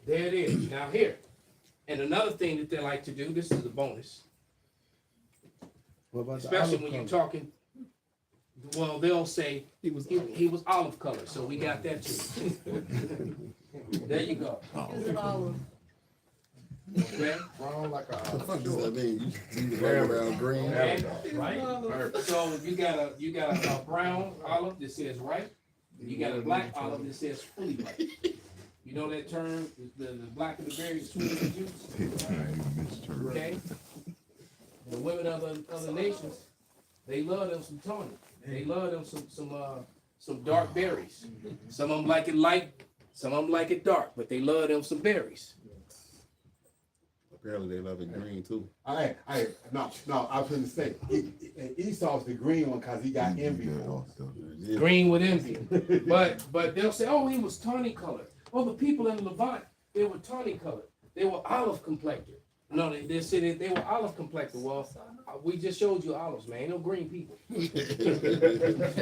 There it is. Now here. And another thing that they like to do, this is a bonus. What about Especially when you're talking, well, they'll say he was olive color, so we got that too. There you go. Okay. Brown like a What the fuck does that mean? You was right around green. Okay. Right. So you got a brown olive that says right. You got a black olive that says fully ripe. You know that term, the black of the berry, the sweet of the juice. Okay. The women of other nations, they love them some tawny. They love them some dark berries. Some of them like it light, some of them like it dark, but they love them some berries. Apparently they love it green too. No, I was gonna say, Esau's the green one because he got envy. Green with envy. But they'll say, oh, he was tawny colored. Oh, the people in Levant, they were tawny colored. They were olive complected. No, they said they were olive complected. Well, we just showed you olives, man. Ain't no green people.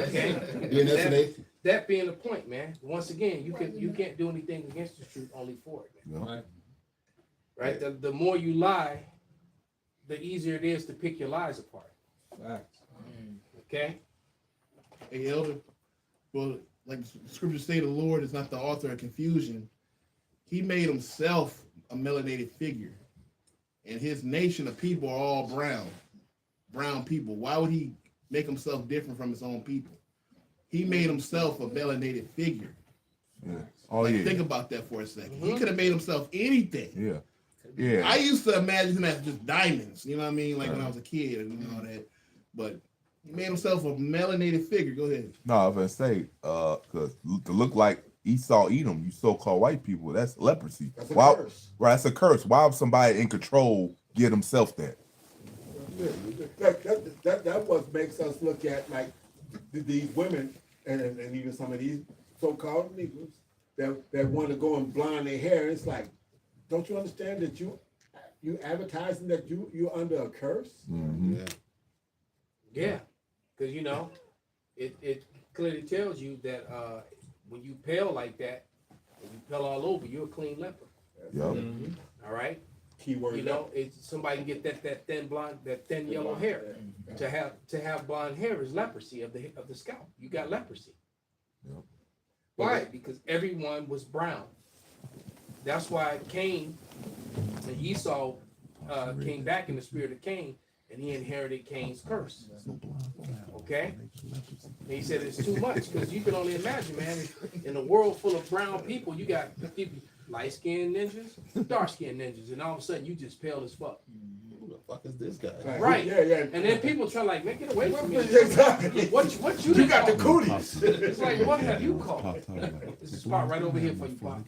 Okay? That being the point, man. Once again, you can't do anything against the truth, only for it, man. Right? The more you lie, the easier it is to pick your lies apart. Okay? Hey, Elder, well, like the scriptures say, the Lord is not the author of confusion. He made himself a melanated figure. And his nation of people are all brown people. Why would he make himself different from his own people? He made himself a melanated figure. Yeah. Oh, yeah. Think about that for a second. He could have made himself anything. Yeah. Yeah. I used to imagine him as just diamonds, you know what I mean? Like when I was a kid and all that. But He made himself a melanated figure. Go ahead. No, I was gonna say, because to look like Esau, Edom, you so-called white people, that's leprosy. That's a Why? curse. Right, that's a curse. Why would somebody in control get himself that? That what makes us look at like these women and even some of these so-called Negroes that want to go and blonde their hair. It's like, don't you understand that you advertising that you're under a curse? Mm-hmm. Yeah, because it clearly tells you that when you pale like that, when you pale all over, you're a clean leper. Yep. All right. Keyword. It's somebody can get that thin blonde, that thin yellow hair. To have blonde hair is leprosy of the scalp. You got leprosy. Yep. Why? Because everyone was brown. That's why Cain and Esau came back in the spirit of Cain, and he inherited Cain's curse. Okay? And he said it's too much, because you can only imagine, man, in a world full of brown people, you got people, light-skinned ninjas, dark-skinned ninjas, and all of a sudden you just pale as fuck. Who the fuck is this guy? Right. Yeah. And then people try like, man, get away from me. Exactly. What you got the cooties. It's like, what have you called? This is a spot right over here for you, Pop.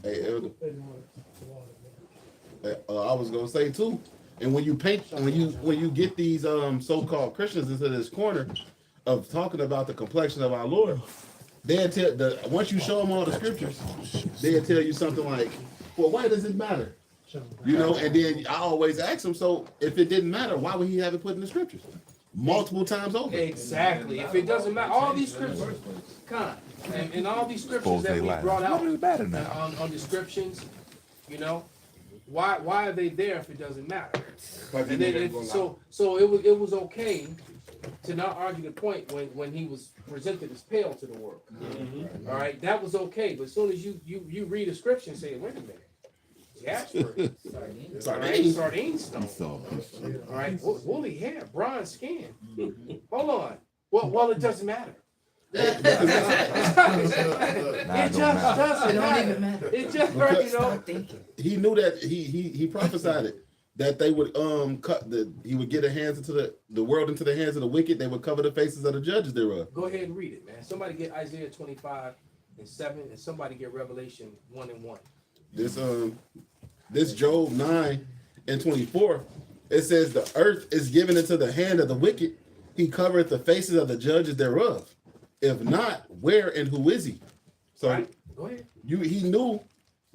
Hey, Elder. I was gonna say too, and when you get these so-called Christians into this corner of talking about the complexion of our Lord, they'll once you show them all the scriptures, they'll tell you something like, well, why does it matter? And then I always ask them, so if it didn't matter, why would he have it put in the scriptures multiple times over? Exactly. If it doesn't matter, all these scriptures, and all these scriptures that we brought out on descriptions, why are they there if it doesn't matter? And then so it was okay to not argue the point when he was presented as pale to the world. Mm-hmm. All right, that was okay. But as soon as you read a scripture and say, wait a minute, Jasper, sardine stone. All right, woolly hair, bronze skin. Hold on. Well, it doesn't matter. It just doesn't matter. It just, He knew that he prophesied it. That they would he would get the hands into the world into the hands of the wicked. They would cover the faces of the judges thereof. Go ahead and read it, man. Somebody get Isaiah 25:7, and somebody get Revelation 1:1. This Job 9:24, it says the earth is given into the hand of the wicked. He covereth the faces of the judges thereof. If not, where and who is he? So right. Go ahead. He knew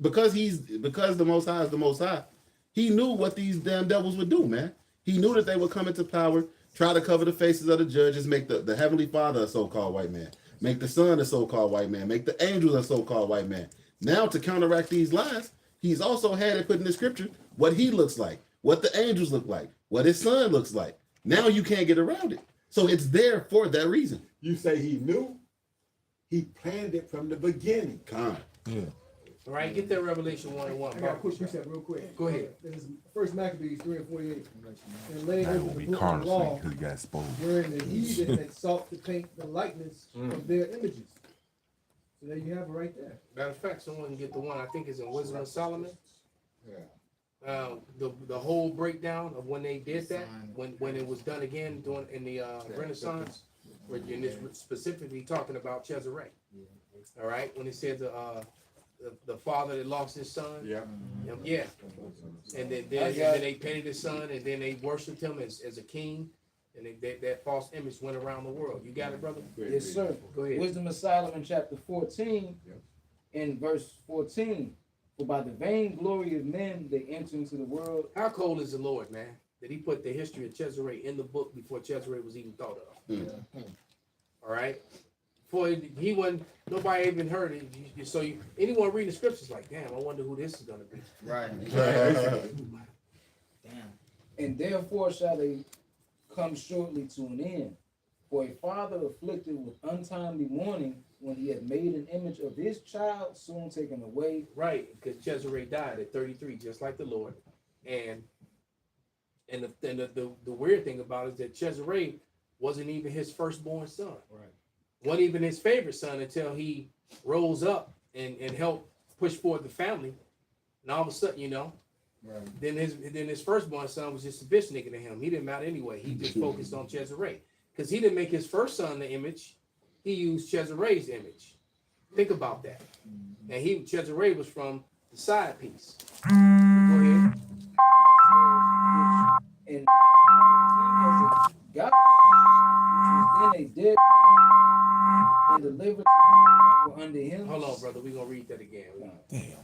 because the Most High is the Most High. He knew what these damn devils would do, man. He knew that they would come into power, try to cover the faces of the judges, make the Heavenly Father a so-called white man, make the Son a so-called white man, make the angels a so-called white man. Now, to counteract these lies, he's also had it put in the scripture what he looks like, what the angels look like, what his son looks like. Now you can't get around it. So it's there for that reason. You say he knew? He planned it from the beginning. Yeah. All right, get that Revelation 1:1. I got a quick precept real quick. Go ahead. This is First Maccabees 3:48. And laying That over will the be book of the law, carnal because he got exposed. wherein the heathen had sought to paint the likeness of their images. So there you have it right there. Matter of fact, someone can get the one I think is in Wisdom of Solomon. The whole breakdown of when they did that, when it was done again in the Renaissance, where and it's specifically talking about Cesare. All right, when it said the father that lost his son. Yeah. And then they painted his son, and then they worshipped him as a king, and that false image went around the world. You got it, brother? Yes, sir. Go ahead. Wisdom of Solomon, chapter 14, in verse 14. For by the vain glory of men they enter into the world. How cold is the Lord, man? That he put the history of Cesare in the book before Cesare was even thought of. All right? Before he wasn't, nobody even heard it. So anyone reading the scriptures like, damn, I wonder who this is going to be. Right. Damn. And therefore shall they come shortly to an end. For a father afflicted with untimely mourning, when he had made an image of his child, soon taken away. Right, because Cesare died at 33, just like the Lord. And the weird thing about it is that Cesare wasn't even his firstborn son. Right. Wasn't even his favorite son until he rose up and helped push forward the family And all of a sudden, you know, then his firstborn son was just a bitch nigga to him. He didn't matter anyway. He just focused on Cesare. Because he didn't make his first son the image. He used Cesare's image. Think about that. And Cesare was from the side piece. Go ahead. And God, which was then a dead and delivered to him that were under him. Hold on, brother. We're going to read that again. Damn.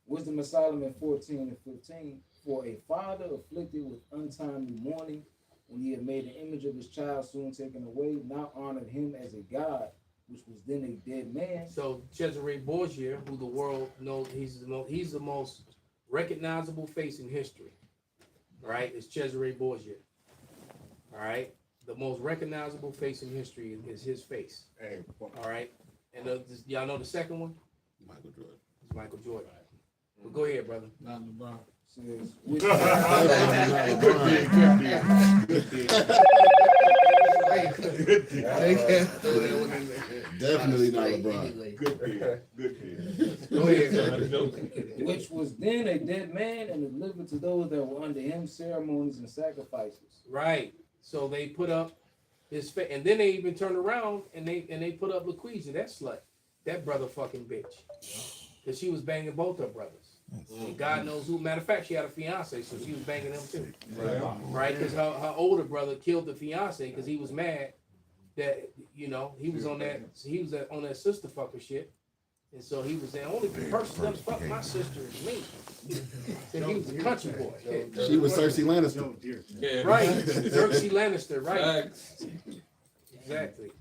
Wisdom of Solomon 14 and 15. For a father afflicted with untimely mourning, when he had made an image of his child soon taken away, now honored him as a god, which was then a dead man. So Cesare Borgia, who the world knows, he's the most recognizable face in history. All right, it's Cesare Borgia. All right, the most recognizable face in history is his face. All right, and y'all know the second one? Michael Jordan. It's Michael Jordan. But go ahead, brother. Not LeBron. Says, Definitely not LeBron. Good kid. Good kid. Go ahead. which was then a dead man and delivered to those that were under him ceremonies and sacrifices. Right. So they put up his face, and then they even turned around and they put up LaQuisha, that slut, that brother fucking bitch, because she was banging both her brothers. And God knows who. Matter of fact, she had a fiance, so she was banging them too. Right? Because her older brother killed the fiance because he was mad that, you know, he was on that sister fucker shit. And so he was the only person that fuck my sister is me. And he was a country boy. She was Cersei Lannister. Yeah. Right. Cersei Lannister, right. Exactly.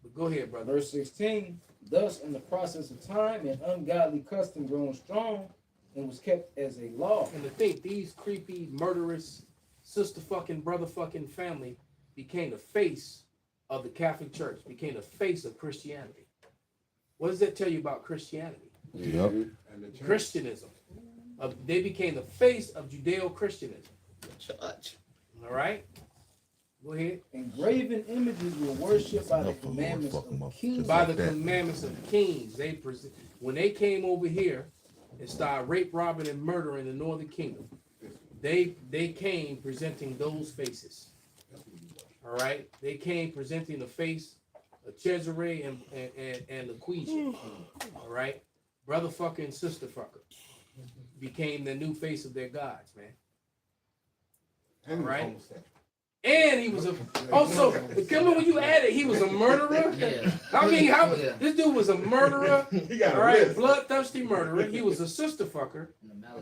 But go ahead, brother. Verse 16. Thus, in the process of time, an ungodly custom grown strong and was kept as a law. And to think these creepy, murderous, sister fucking, brother fucking family became the face of the Catholic Church, became the face of Christianity. What does that tell you about Christianity? Yep. Christianism. They became the face of Judeo-Christianism. Church. All right? Go ahead. Engraven images were worshipped by the commandments of kings. By the commandments of kings. When they came over here and started rape, robbing, and murdering the Northern Kingdom, they came presenting those faces. All right? They came presenting the face of Cesare and LaQuisha. All right? Brother fucker and sister fucker became the new face of their gods, man. All right? And he was also, when you add it, he was a murderer. Yeah. I mean, this dude was a murderer. All right, bloodthirsty murderer. He was a sister fucker.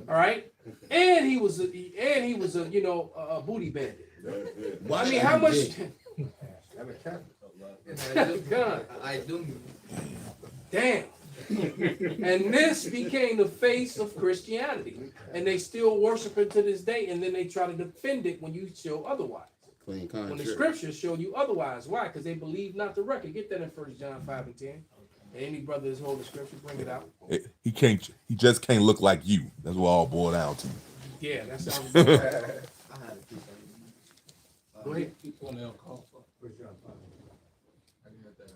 All right, and he was a a booty bandit. I mean, how much? I do. Damn. And this became the face of Christianity, and they still worship it to this day. And then they try to defend it when you show otherwise. Clean When the contract. scriptures show you otherwise. Why? Because they believe not the record. Get that in 1 John 5 and 10. And any brother that's holding scripture, bring it out. He just can't look like you. That's what all boiled down to. Yeah, that's how we do it. Go ahead.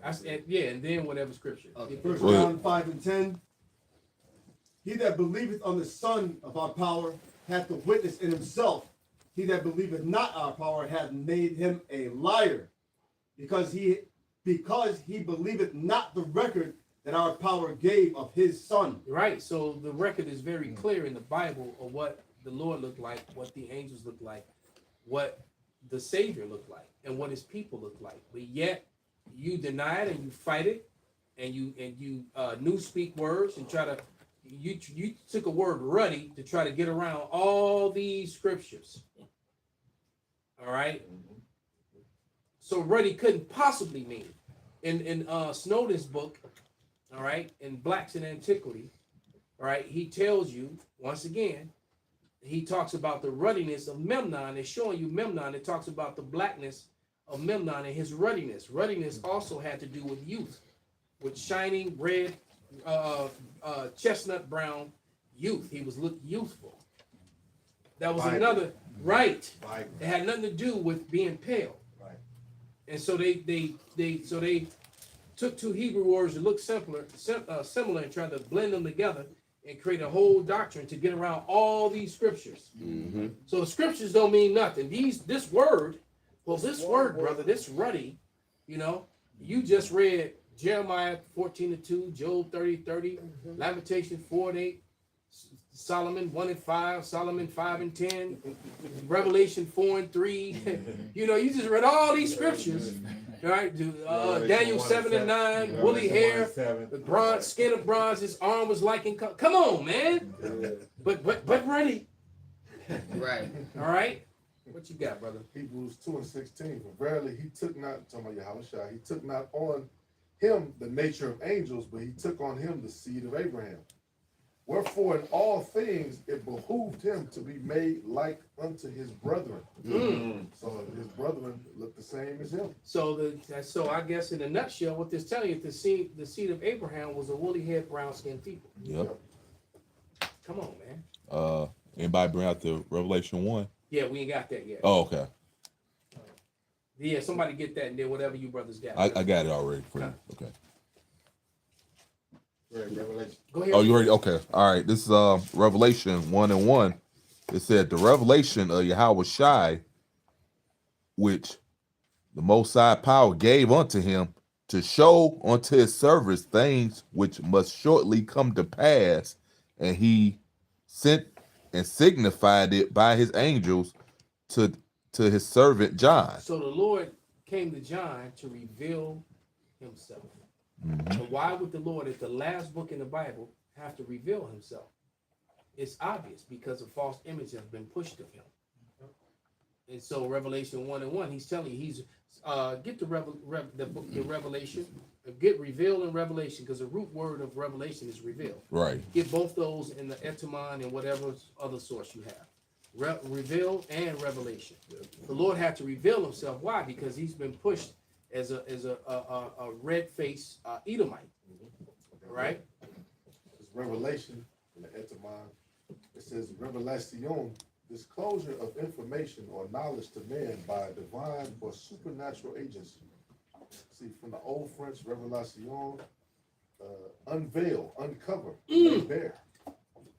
I said, yeah, and then whatever scripture. First John 5 and 10. He that believeth on the Son of our power hath the witness in himself. He that believeth not our power hath made him a liar, because he believeth not the record that our power gave of his Son. Right. So the record is very clear in the Bible of what the Lord looked like, what the angels looked like, what the Savior looked like, and what his people looked like. But yet you deny it and you fight it, and you new speak words and try to you took a word ruddy to try to get around all these scriptures. All right. So ruddy couldn't possibly mean in Snowden's book, all right, in Blacks in Antiquity, all right, he tells you once again, he talks about the ruddiness of Memnon. It's showing you Memnon. It talks about the blackness of Memnon and his ruddiness. Ruddiness also had to do with youth, with shining red, chestnut brown youth. He was looked youthful. That was Bible. another right. Bible. It had nothing to do with being pale. Right. And so they took two Hebrew words that looked similar and tried to blend them together and create a whole doctrine to get around all these scriptures. Mm-hmm. So the scriptures don't mean nothing. This word, brother, this ruddy, you know, you just read Jeremiah 14:2, Job 30:30, Lamentation 4:8, Solomon 1:5, Solomon 5:10, Revelation 4:3. You know, you just read all these scriptures, right? Daniel 7:9, woolly hair, the bronze, skin of bronze, his arm was like in. Come on, man. But ready. Right. All right. What you got, brother? Hebrews 2:16. For verily he took not, talking about Yahushua, he took not on him the nature of angels, but he took on him the seed of Abraham. Wherefore in all things it behooved him to be made like unto his brethren. So his brethren look the same as him. So I guess in a nutshell, what this telling you, the seed of Abraham was a woolly head, brown skinned people. Yep. Come on, man. Anybody bring out the Revelation 1? Yeah, we ain't got that yet. Oh, okay. Yeah, somebody get that, and then whatever you brothers got. I got it already for you. Okay. Revelation. Go ahead. Oh, you already? Okay. All right. This is Revelation 1:1. It said the revelation of Yahweh Shai, which the Most High power gave unto him to show unto his servants things which must shortly come to pass, and he sent and signified it by his angels to his servant John. So the Lord came to John to reveal himself. And why would the Lord, at the last book in the Bible, have to reveal himself? It's obvious, because a false image has been pushed of him. And so Revelation 1:1, he's telling you, get the book, the Revelation, get reveal and revelation, because the root word of revelation is reveal. Right. Get both those in the etymon and whatever other source you have. Reveal and revelation. The Lord had to reveal himself. Why? Because he's been pushed as a red-faced Edomite. Right? It's revelation in the etymon. It says revelation, disclosure of information or knowledge to man by divine or supernatural agency. See, from the old French, revelation, unveil, uncover, lay bare.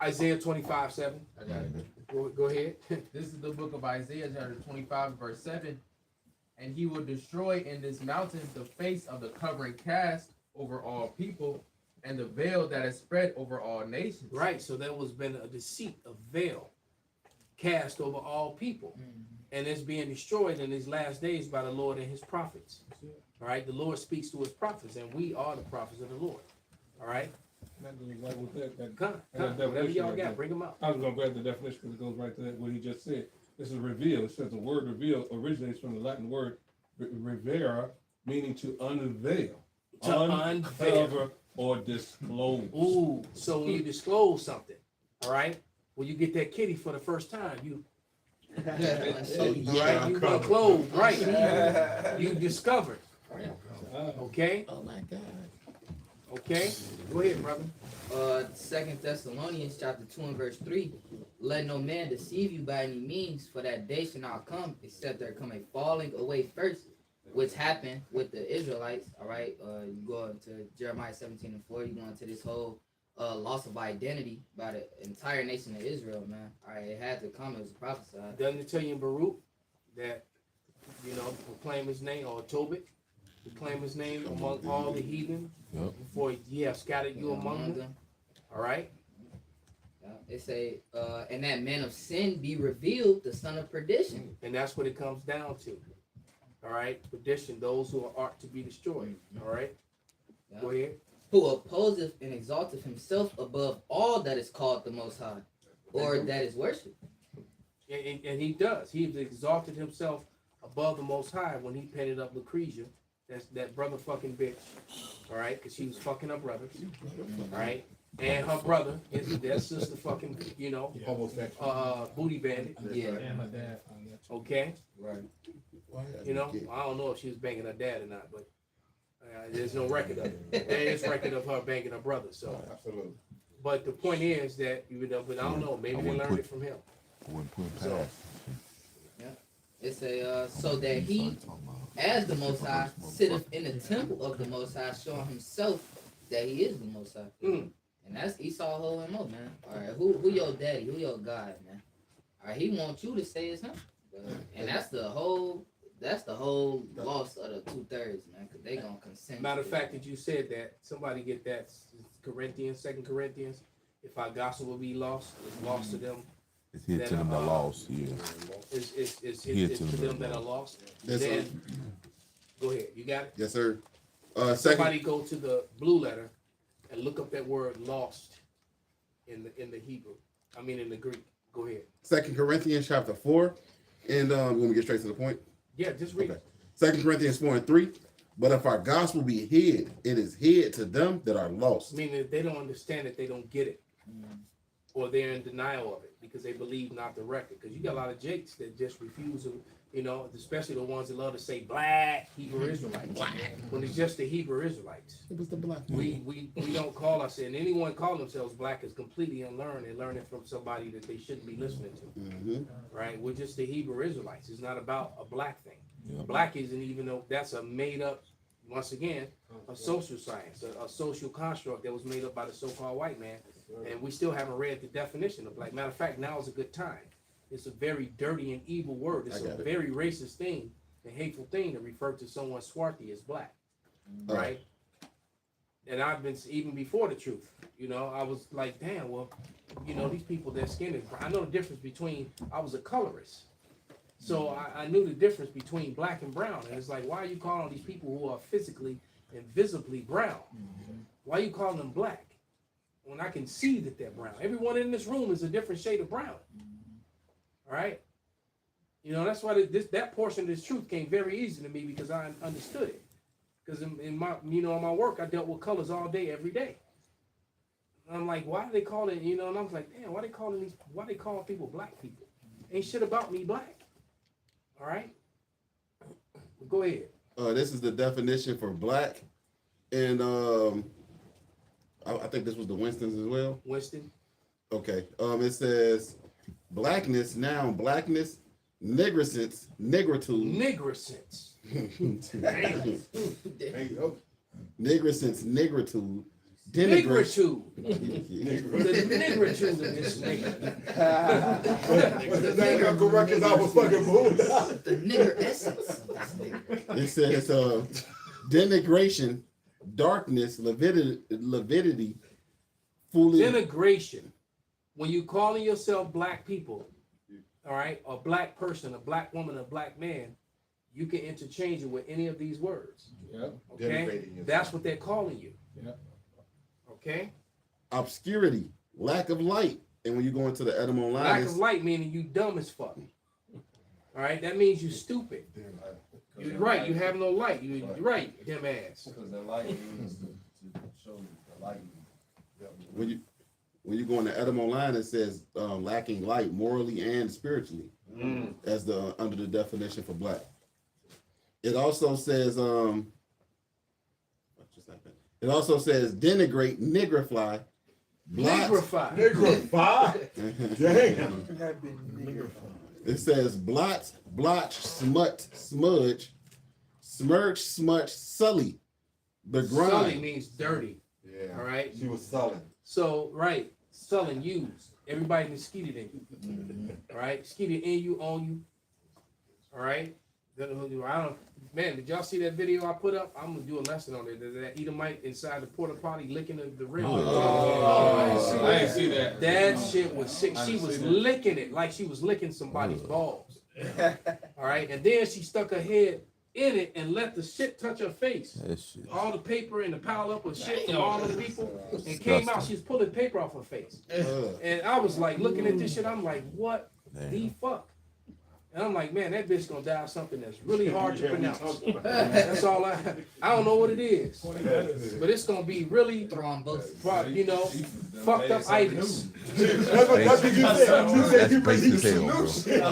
Isaiah 25:7. I got it. Go ahead. This is the book of Isaiah, chapter 25, verse 7. And he will destroy in this mountain the face of the covering cast over all people, and the veil that is spread over all nations. Right, so there was been a deceit, a veil cast over all people. And it's being destroyed in these last days by the Lord and his prophets. All right, the Lord speaks to his prophets, and we are the prophets of the Lord. All right? Whatever y'all got, bring them out. I was going to grab the definition because it goes right to that, what he just said. This is reveal. It says the word reveal originates from the Latin word revera, meaning to unveil. To uncover or disclose. Ooh, so when you disclose something, all right, when you get that kitty for the first time, you right, you unclothed, right? You discovered. Okay? Oh my God. Okay? Go ahead, brother. 2 Thessalonians chapter 2 and verse 3. Let no man deceive you by any means, for that day shall not come, except there come a falling away first, which happened with the Israelites. All right, you go into Jeremiah 17:4. You go into this whole loss of identity by the entire nation of Israel, man. All right, it had to come. It was prophesied. Doesn't it tell you in Baruch that, you know, proclaim his name, or Tobit, proclaim his name among all the heathen, before he have scattered you among them? All right? It say, and that man of sin be revealed, the son of perdition. And that's what it comes down to. All right? Perdition, those who are to be destroyed. All right? Go ahead. Who opposeth and exalteth himself above all that is called the Most High, or that is worshipped. And he does. He exalted himself above the Most High when he petted up Lucretia. That's that brother fucking bitch. All right? Because she was fucking her brothers. All right? And her brother, their sister fucking, you know, booty bandit. Yeah. Okay? Right. You know, I don't know if she was banging her dad or not, but there's no record of it. There is record of her banging her brother. So, absolutely. But the point is that, you know, but I don't know, maybe they learned it from him. I wouldn't put him So, past. It's a so that he, as the Most High, sitteth in the temple of the Most High, showing himself that he is the Most High. And that's Esau whole MO, man. All right, who your daddy? Who your God, man? All right, he wants you to say it's him. And that's the whole loss of the 2/3, man, because they gonna consent. Matter of fact, that you said that, somebody get that, Corinthians, 2 Corinthians, if our gospel will be lost, it's lost to them. It's hit to them that are lost, yeah. It's hit to them that are lost. Then, go ahead, you got it? Yes, sir. Somebody go to the blue letter and look up that word lost in the Hebrew. I mean in the Greek. Go ahead. 2 Corinthians chapter 4. And you want me to get straight to the point? Yeah, just read it. 2 Corinthians 4:3. But if our gospel be hid, it is hid to them that are lost. Meaning that they don't understand it, they don't get it. Or they're in denial of it because they believe not the record. Because you got a lot of jakes that just refuse to, especially the ones that love to say black Hebrew Israelites. When it's just the Hebrew Israelites. It was the black. We don't call us, and anyone call themselves black is completely unlearned and learning from somebody that they shouldn't be listening to. Right? We're just the Hebrew Israelites. It's not about a black thing. Yeah. Black isn't even though that's a made up, once again, a social science, a social construct that was made up by the so-called white man. And we still haven't read the definition of black. Matter of fact, now is a good time. It's a very dirty and evil word. It's a very racist thing, a hateful thing to refer to someone swarthy as black, right? And I've been, even before the truth, I was like, damn, well, these people, their skin is, I know the difference between, I was a colorist. So I knew the difference between black and brown. And it's like, why are you calling these people who are physically and visibly brown? Why are you calling them black? When I can see that they're brown. Everyone in this room is a different shade of brown. All right? That's why that portion of this truth came very easy to me because I understood it. Because in my, in my work, I dealt with colors all day, every day. And I'm like, why do they call it, and I was like, damn, why they calling people black people? Ain't shit about me black. All right? Go ahead. This is the definition for black. And I think this was the Winston's as well. Winston. Okay. It says blackness, noun, blackness, nigricence, nigritude. Nigricence. Nigricence, nigritude. Nigritude. The nigritude of this nigga. The nigga go records out with fucking moves. The nigger essence of this nigga. It says denigration, darkness, lividity, foolish. Denigration. When you calling yourself black people, all right, a black person, a black woman, a black man, you can interchange it with any of these words. Yeah. Okay? That's what they're calling you. Yeah. Okay? Obscurity, lack of light. And when you go into the etymology, Lack of light meaning you dumb as fuck. All right? That means you stupid. You're right. You have no light. You're right, dumb ass. Because the light means to show the light. When you go in the etymology, it says lacking light morally and spiritually as under the definition for black. It also says it also says denigrate, nigrify, Nigrify. Damn. It says blot, blotch, smut, smudge, smirch, smudge, sully. The grind. Sully means dirty. Yeah. All right. She was sullen. So, right. Sullen, used. Everybody can skeet it in you. All right. Skeet it in you, on you. All right. Man, did y'all see that video I put up? I'm gonna do a lesson on it. That Edomite inside the porta potty licking the rim. I didn't see that. That shit was sick. She was licking it like she was licking somebody's balls. All right, and then she stuck her head in it and let the shit touch her face. All the paper and the pile up of shit from all the people, and came out. She was pulling paper off her face, and I was like looking at this shit. I'm like, what the fuck? And I'm like, man, that bitch gonna die of something that's really hard to pronounce. That's all I don't know what it is. But it's gonna be really thrombosis, fucked up itis. That's what you said. You said you bring some new shit.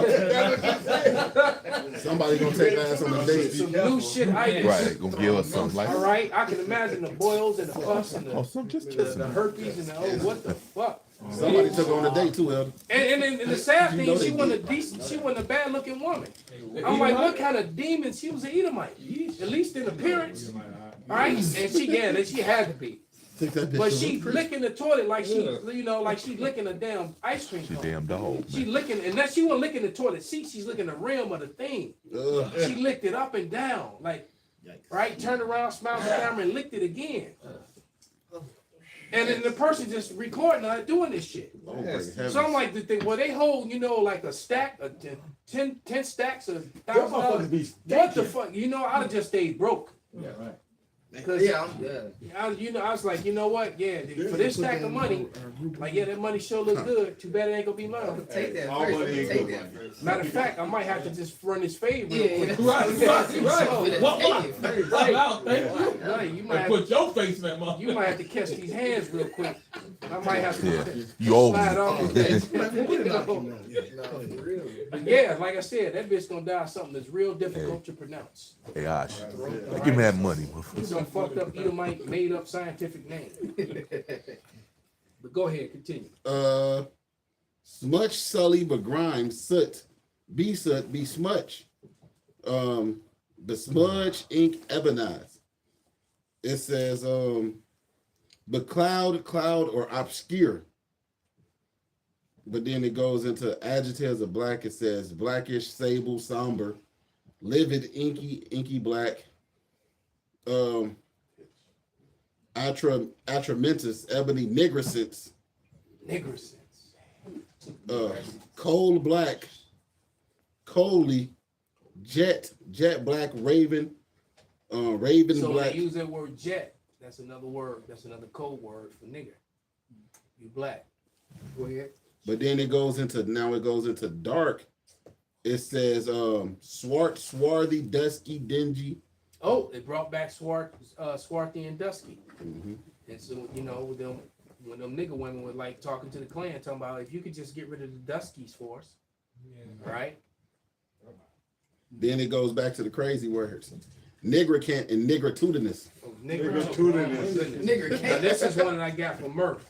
Somebody gonna take ass on the date. Some new shit itis. Right, gonna give us something like all right, I can imagine the boils and the pus and the herpes and the what the fuck. Somebody took on the date too, Elder. And the sad thing, she wasn't a bad looking woman. I'm like, what kind of demon? She was an Edomite, at least in appearance, right? And she had to be. Think that bitch But was she a Christian. licking the toilet like she, Yeah. you know, like she licking a damn ice cream She cone. damn dog. She licking, and that she wasn't licking the toilet seat. She's licking the rim of the thing. Ugh. She licked it up and down, like, right? Turned around, smiled at the camera, and licked it again. And then the person just recording her doing this shit. Oh, my heavens. So I'm like, well, they hold, you know, like a stack of 10 stacks of Them $1,000. motherfuckers be What the stinking. fuck? You know, I'd have just stayed broke. Yeah, right. Cause you know, I was like, you know what? Yeah, for this stack of money, like, yeah, that money sure look good. Too bad it ain't gonna be mine. Take that All first. money ain't Take good that money. first. Matter of fact, I might have to just run this fade real Yeah, quick. Right. Right out, thank you. Right, you might And have put your face in that motherfucker. you might have to catch these hands real quick. I might have to Yeah, you old. slide off. No, for real. But yeah, like I said, that bitch gonna die of something that's real difficult to pronounce. Hey, Ash, give me that money. Some fucked up Edomite made up scientific name. But go ahead, continue. Smutch, sully, begrime, soot, be smutch. Besmudge, ink, ebonize. It says, becloud, cloud, or obscure. But then it goes into adjectives of black. It says blackish, sable, somber, livid, inky black. Atramentus, ebony, nigrescence. Coal black, coaly, jet black, raven, raven So black. when they use that word jet, that's another word, that's another code word for nigger. You black. Go ahead. But then it goes into dark. It says swarthy, dusky, dingy. Oh, it brought back swarthy and dusky. Mm-hmm. And so, you know, when them nigger women were like talking to the clan, talking about if you could just get rid of the duskies for us, right? Then it goes back to the crazy words. Nigricant and nigritudinous. Nigger. Now, this is one that I got from Murph.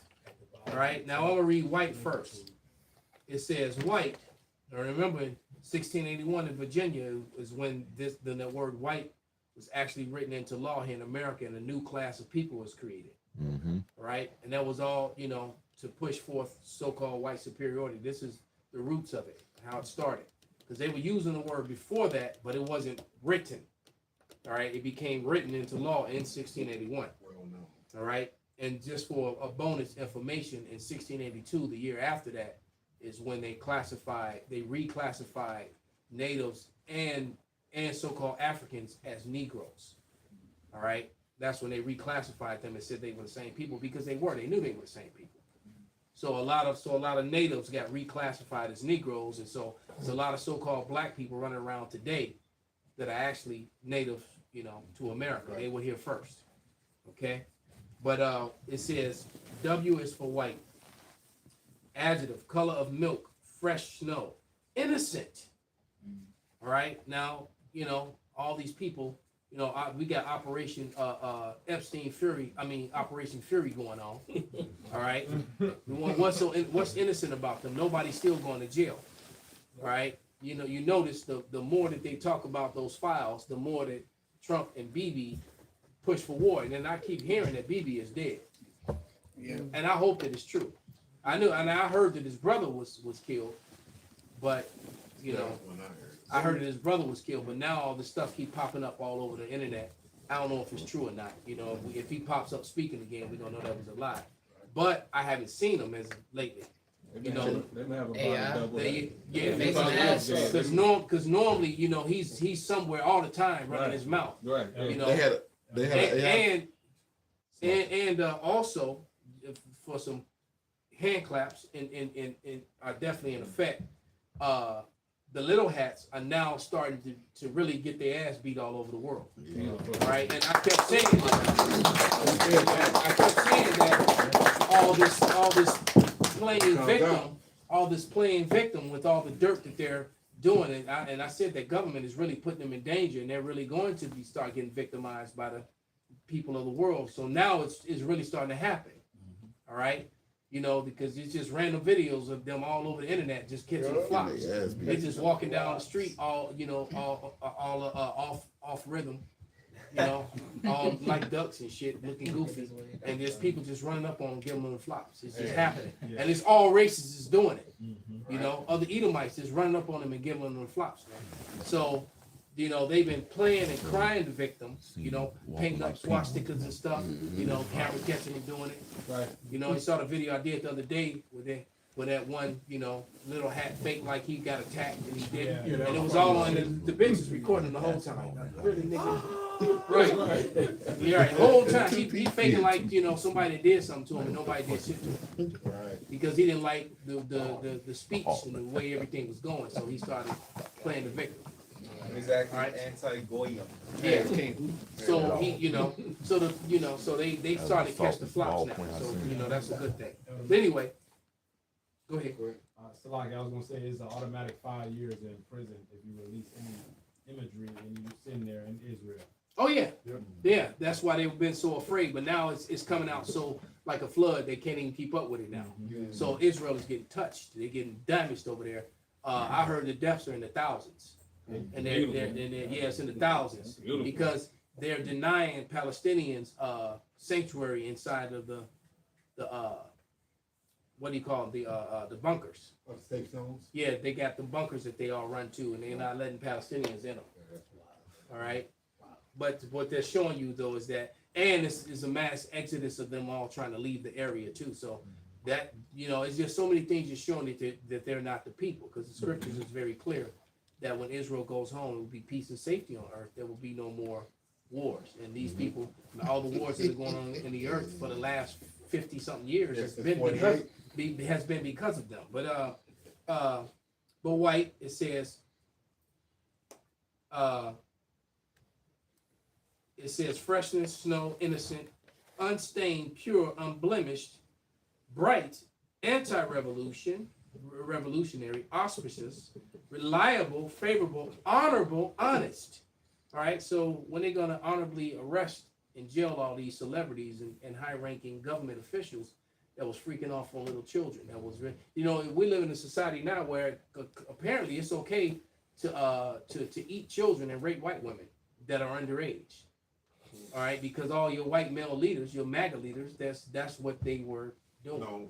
All right, now I'm gonna read white first. It says white. Now remember, 1681 in Virginia is when that word white was actually written into law here in America, and a new class of people was created. Mm-hmm. Right, and that was all, you know, to push forth so-called white superiority. This is the roots of it, how it started, because they were using the word before that, but it wasn't written. All right, it became written into law in 1681. All right. And just for a bonus information, in 1682, the year after that, is when they reclassified natives and so-called Africans as Negroes. All right, that's when they reclassified them and said they were the same people, because they were. They knew they were the same people. So a lot of natives got reclassified as Negroes, and so there's a lot of so-called black people running around today that are actually native, you know, to America. They were here first. Okay. But it says W is for white. Adjective, color of milk, fresh snow, innocent. All right. Now, you know, all these people, you know, we got Operation Epstein Fury. Operation Fury going on. All right. What's innocent about them? Nobody's still going to jail. All right. You know, you notice the more that they talk about those files, the more that Trump and Bibi push for war. And then I keep hearing that Bibi is dead. Yeah. And I hope that it's true. I heard that his brother was killed, but you know, I heard that his brother was killed, but now all this stuff keep popping up all over the internet. I don't know if it's true or not. You know, if he pops up speaking again, we're gonna know that was a lie. But I haven't seen him as lately. You know, because normally, you know, he's somewhere all the time running his mouth. Right. You know, and also for some hand claps and are definitely in effect. The little hats are now starting to really get their ass beat all over the world. Right? And I kept saying that all this playing victim with all the dirt that they're doing, and I said that government is really putting them in danger, and they're really going to start getting victimized by the people of the world. So now it's really starting to happen. All right. You know, because it's just random videos of them all over the internet just catching flops. They're just walking down the street, all you know, all off rhythm, you know, like ducks and shit, looking goofy, and there's people just running up on them, giving them the flops. It's just happening, and it's all races is doing it. You know, other Edomites just running up on them and giving them the flops. So, you know, they've been playing and crying the victims, you know, painting up swastikas and stuff, you know, camera catching them doing it. Right. You know, you saw the video I did the other day where that one, you know, little hat fake like he got attacked and he didn't. Yeah, And it was all on the bitch was recording the whole time. Really, nigga. Right. Yeah, right. The whole time he faking like, you know, somebody did something to him and nobody did shit to him. Right. Because he didn't like the speech and the way everything was going, so he started playing the victim. Exactly. Right. Anti-Goyim. Yeah. So he, you know, so they started to catch the flops now. So, you know, that's a good thing. But anyway, go ahead. So like I was gonna say, it's an automatic 5 years in prison if you release any imagery and you sitting there in Israel. Oh yeah, yeah. That's why they've been so afraid. But now it's coming out so like a flood. They can't even keep up with it now. So Israel is getting touched. They're getting damaged over there. I heard the deaths are in the thousands, and they're yeah, it's in the thousands because they're denying Palestinians sanctuary inside of the what do you call them? The bunkers. Safe zones. Yeah, they got the bunkers that they all run to, and they're not letting Palestinians in them. All right. But what they're showing you though is that, and it's a mass exodus of them all trying to leave the area too. So that, you know, it's just so many things just showing that they're not the people, because the scriptures is very clear that when Israel goes home, it will be peace and safety on earth. There will be no more wars. And these people, all the wars that are going on in the earth for the last 50 something years has been because of them. But White, it says freshness, snow, innocent, unstained, pure, unblemished, bright, revolutionary, auspicious, reliable, favorable, honorable, honest. All right, so when they're gonna honorably arrest and jail all these celebrities and high-ranking government officials that was freaking off on little children, that was, you know, we live in a society now where apparently it's okay to eat children and rape white women that are underage. All right, because all your white male leaders, your MAGA leaders, that's what they were doing,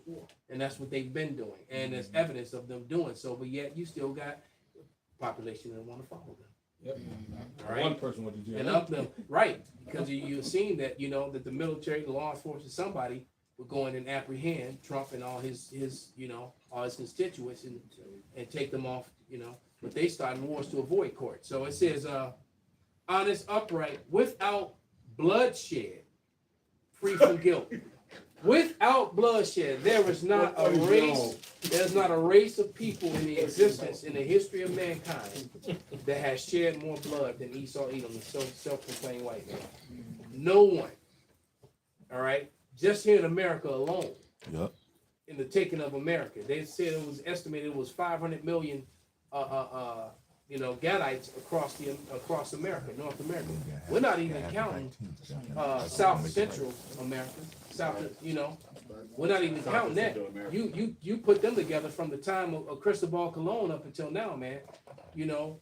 and that's what they've been doing, and there's evidence of them doing so. But yet, you still got population that want to follow them. Yep. All right. One person went to jail. And up them, right? Because you've seen that, you know, that the military, the law enforcement, somebody would go in and apprehend Trump and all his you know, all his constituents and take them off, you know. But they started wars to avoid court. So it says, honest, upright, without bloodshed, free from guilt. Without bloodshed, there is not a race. There's not a race of people in the existence in the history of mankind that has shed more blood than Esau, Edom, the self-proclaimed white man. No one. All right, just here in America alone. Yep. In the taking of America, they said it was estimated it was 500 million. You know, Gadites across America, North America. We're not even counting South Central America, South. You know, we're not even counting that. You put them together from the time of Cristobal Colon up until now, man. You know,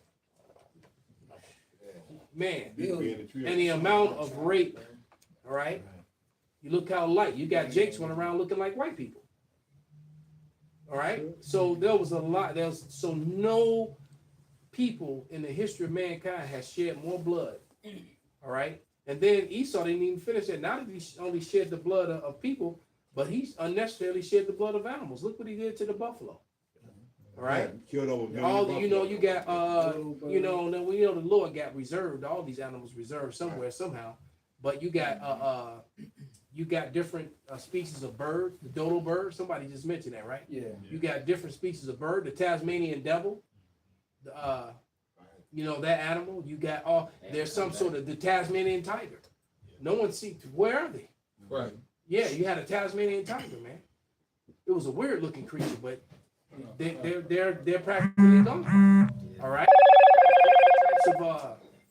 man, and the amount of rape. All right, you look how light. You got Jakes running around looking like white people. All right, so there was a lot. So no people in the history of mankind has shed more blood. All right, and then Esau didn't even finish it. Not that he only shed the blood of people, but he unnecessarily shed the blood of animals. Look what he did to the buffalo. All right, killed over all the, you know, you got you know, now we know the Lord got reserved all these animals reserved somewhere somehow, but you got different species of birds. The dodo bird, somebody just mentioned that, right? Yeah. You got different species of bird. The Tasmanian devil. You know, that animal. You got there's some sort of the Tasmanian tiger. No one see, where are they? Right. Yeah, you had a Tasmanian tiger, man. It was a weird looking creature, but they're practically gone. All right. Types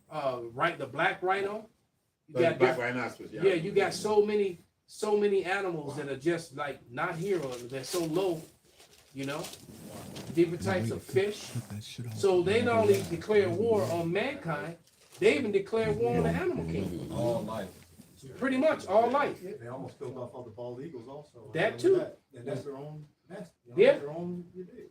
of right, the black rhino. You got black rhinoceros. yeah, you got so many animals that are just like not here, or they're so low, you know. Different types of fish. So they not only declare war on mankind, They even declared war on the animal kingdom. All life. Pretty much all life. They almost killed off all the bald eagles also. That too. And that's their own nest. Yeah. Their own.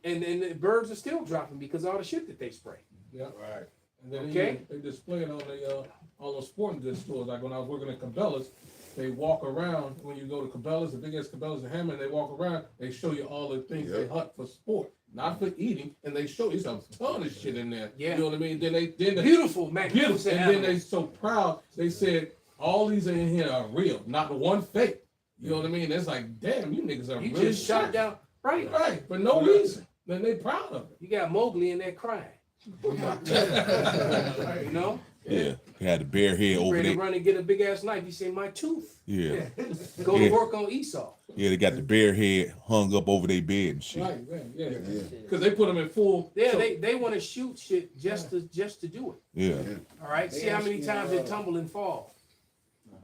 And the birds are still dropping because of all the shit that they spray. Yeah. Right. And then Okay. they display it on the all those sporting goods stores. Like when I was working at Cabela's, they walk around when you go to Cabela's, the biggest Cabela's in Hammond, they walk around, they show you all the things they hunt for sport, not for eating, and they show you some ton of shit in there. Yeah. You know what I mean? Then they Beautiful, magnificent and then they animals. so proud, they said all these in here are real, not one fake. You know what I mean? It's like, damn, you niggas are You really just shot down. Right. Right, for no reason. Then they proud of it. You got Mowgli in there crying. You know? Yeah, he had the bare head He's over ready to there. run and get a big ass knife. He say, my tooth. Yeah, Go Yeah. to work on Esau. yeah, they got the bare head hung up over their bed and shit. Right, yeah. Because they put them in full. Yeah, so- they want to shoot shit just to do it. Yeah, All right. They See how many actually, times they tumble and fall.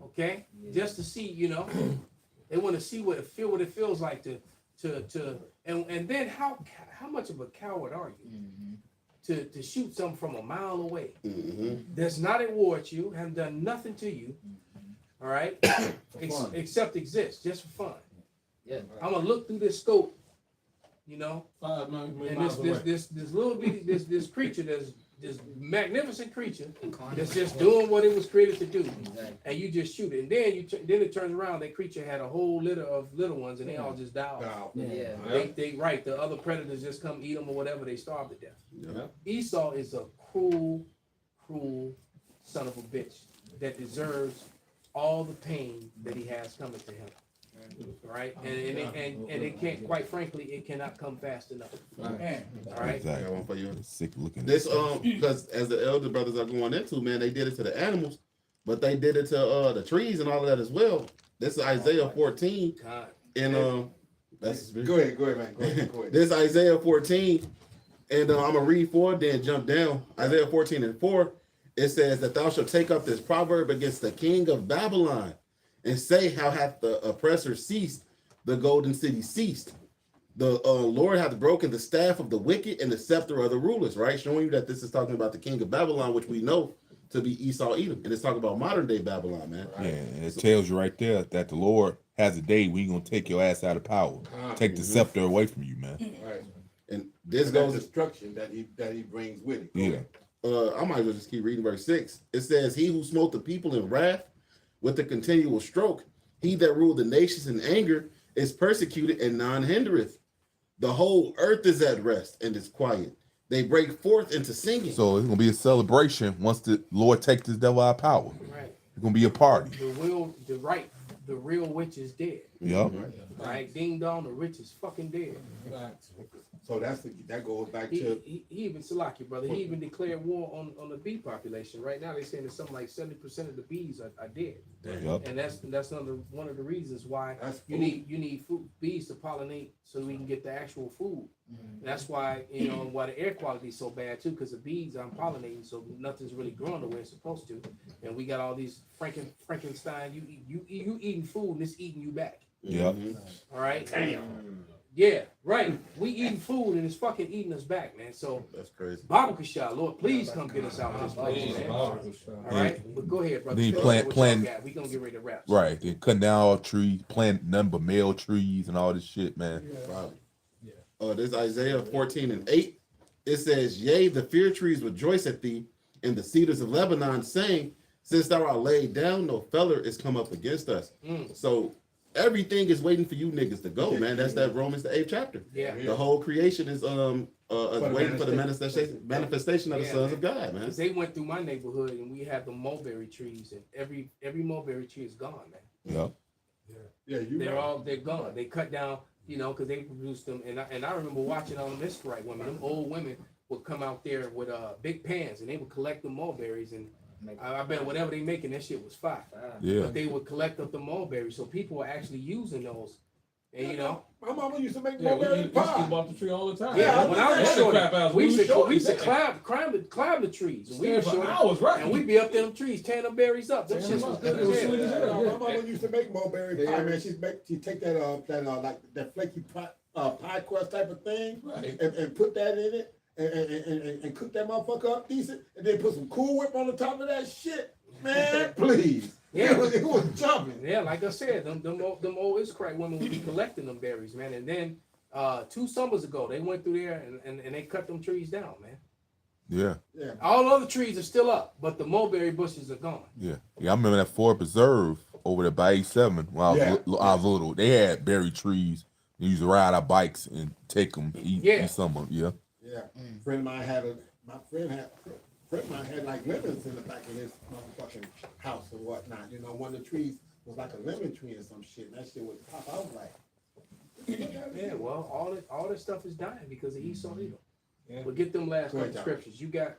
Okay? Just to see, you know. They want to see what it feels like to and then how much of a coward are you to shoot something from a mile away that's not at war with you, haven't done nothing to you, all right, except exist just for fun. Yeah. I'm gonna look through this scope, you know, 5 million and miles away. this little bitty this creature, this magnificent creature that's just doing what it was created to do, and you just shoot it, and then then it turns around, that creature had a whole litter of little ones, and they all just die off. Yeah. They right, the other predators just come eat them or whatever, they starve to death. Yeah. Esau is a cruel son of a bitch that deserves all the pain that he has coming to him. Right? And it can't, quite frankly, it cannot come fast enough. All right? I exactly. got one for you. Sick looking. This because as the elder brothers are going into, man, they did it to the animals, but they did it to the trees and all of that as well. This is Isaiah 14, God. and that's Go ahead, man. Go ahead. this is Isaiah 14, and I'm gonna read 4, then jump down. Isaiah 14 and 4. It says that thou shalt take up this proverb against the king of Babylon, and say, how hath the oppressor ceased, the golden city ceased. The Lord hath broken the staff of the wicked and the scepter of the rulers, right? Showing you that this is talking about the king of Babylon, which we know to be Esau Edom. And it's talking about modern day Babylon, man. Yeah, and it tells you right there that the Lord has a day when He's gonna take your ass out of power, take the scepter away from you, man. Right. And this And that goes destruction that he brings with it. Go Yeah. ahead. I might as well just keep reading verse 6. It says, he who smote the people in wrath with a continual stroke, he that ruled the nations in anger is persecuted and none hindereth. The whole earth is at rest and is quiet. They break forth into singing. So it's gonna be a celebration once the Lord takes this devil out of power. Right. It's gonna be a party. The real witch is dead. Yup. Right? Ding dong, the rich is fucking dead. So that goes back He to even Salaki, brother. He even declared war on the bee population. Right now, they're saying that something like 70% of the bees are dead, Yup. and that's one of the reasons why That's you food. need bees to pollinate so we can get the actual food. That's why why the air quality is so bad too, because the bees aren't pollinating, so nothing's really growing the way it's supposed to, and we got all these Frankenstein. You eating food and it's eating you back. Yup. All right. Yeah, right. We eating food and it's fucking eating us back, man. So that's crazy. Baba Kasha, Lord, please come get us out of this place, man. All right, but go ahead, brother. Then you Finish what plant- y'all got. We gonna get ready to wrap. Right. Then cutting down all trees, plant nothing but male trees and all this shit, man. Wow. This Isaiah 14 and 8. It says, yea, the fir trees rejoice at thee, and the cedars of Lebanon, saying, since thou art laid down, no feller is come up against us. So everything is waiting for you niggas to go, man. That's that Romans the 8th chapter. Yeah. The whole creation is waiting for the manifestation of the sons of God, man. Because they went through my neighborhood and we have the mulberry trees, and every mulberry tree is gone, man. Yup. They're gone. They cut down, because they produced them. And I remember watching on this right women. Them old women would come out there with big pans and they would collect the mulberries, and I bet whatever they making, that shit was fire. Yeah. But they would collect up the mulberries, so people were actually using those. And my mama used to make Yeah, mulberry we pie. used to off the tree all the time. yeah, when I was short, we used to climb. climb the trees. And we Stand were for short, hours, right? and we'd be up there in them trees tearing them berries up. Them Tear shits them was up. good It was as sweet as hell. hell. My mama used to make mulberry pie, man. She take that like that flaky pie crust type of thing, Right. and put that in it, and cook that motherfucker up decent, and then put some Cool Whip on the top of that shit, man, please. Yeah. It was jumping. Yeah, like I said, them old Israelite women would be collecting them berries, man. And then 2 summers ago, they went through there and they cut them trees down, man. Yeah. Yeah. All the other trees are still up, but the mulberry bushes are gone. Yeah. I remember that Ford Preserve over there by 87 when I was little. They had berry trees. We used to ride our bikes and take them, eat some of them. Yeah. Yeah. Friend of mine had like lemons in the back of his motherfucking house or whatnot. You know, one of the trees was like a lemon tree or some shit. And that shit would pop. I was like, Yeah, well, all this stuff is dying because of Esau Edom. Yeah. But get them last couple scriptures. You got.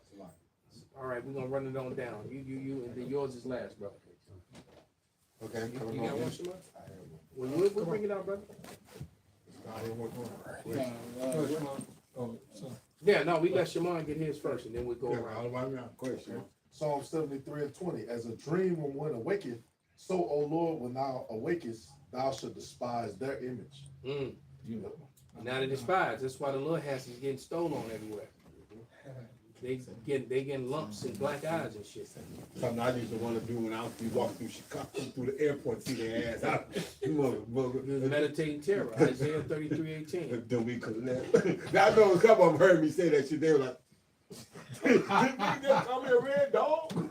All right, we're gonna run it on down. You, and then yours is last, bro. Okay. You got one, Shema? We'll bring it out, brother. Yeah, no, we let Shimon get his first, and then we go around. Psalm 73:20. As a dream when awaketh, so, O Lord, when thou awakest, thou shalt despise their image. Now they despise. That's why the little hats is getting stolen on everywhere. They getting lumps and black eyes and shit. Something I used to want to do when I was walking through Chicago, through the airport, see their ass out. Meditating terror, Isaiah 33:18. Then we collect. I know a couple of them heard me say that shit. They were like, "Did you just call me a red dog?"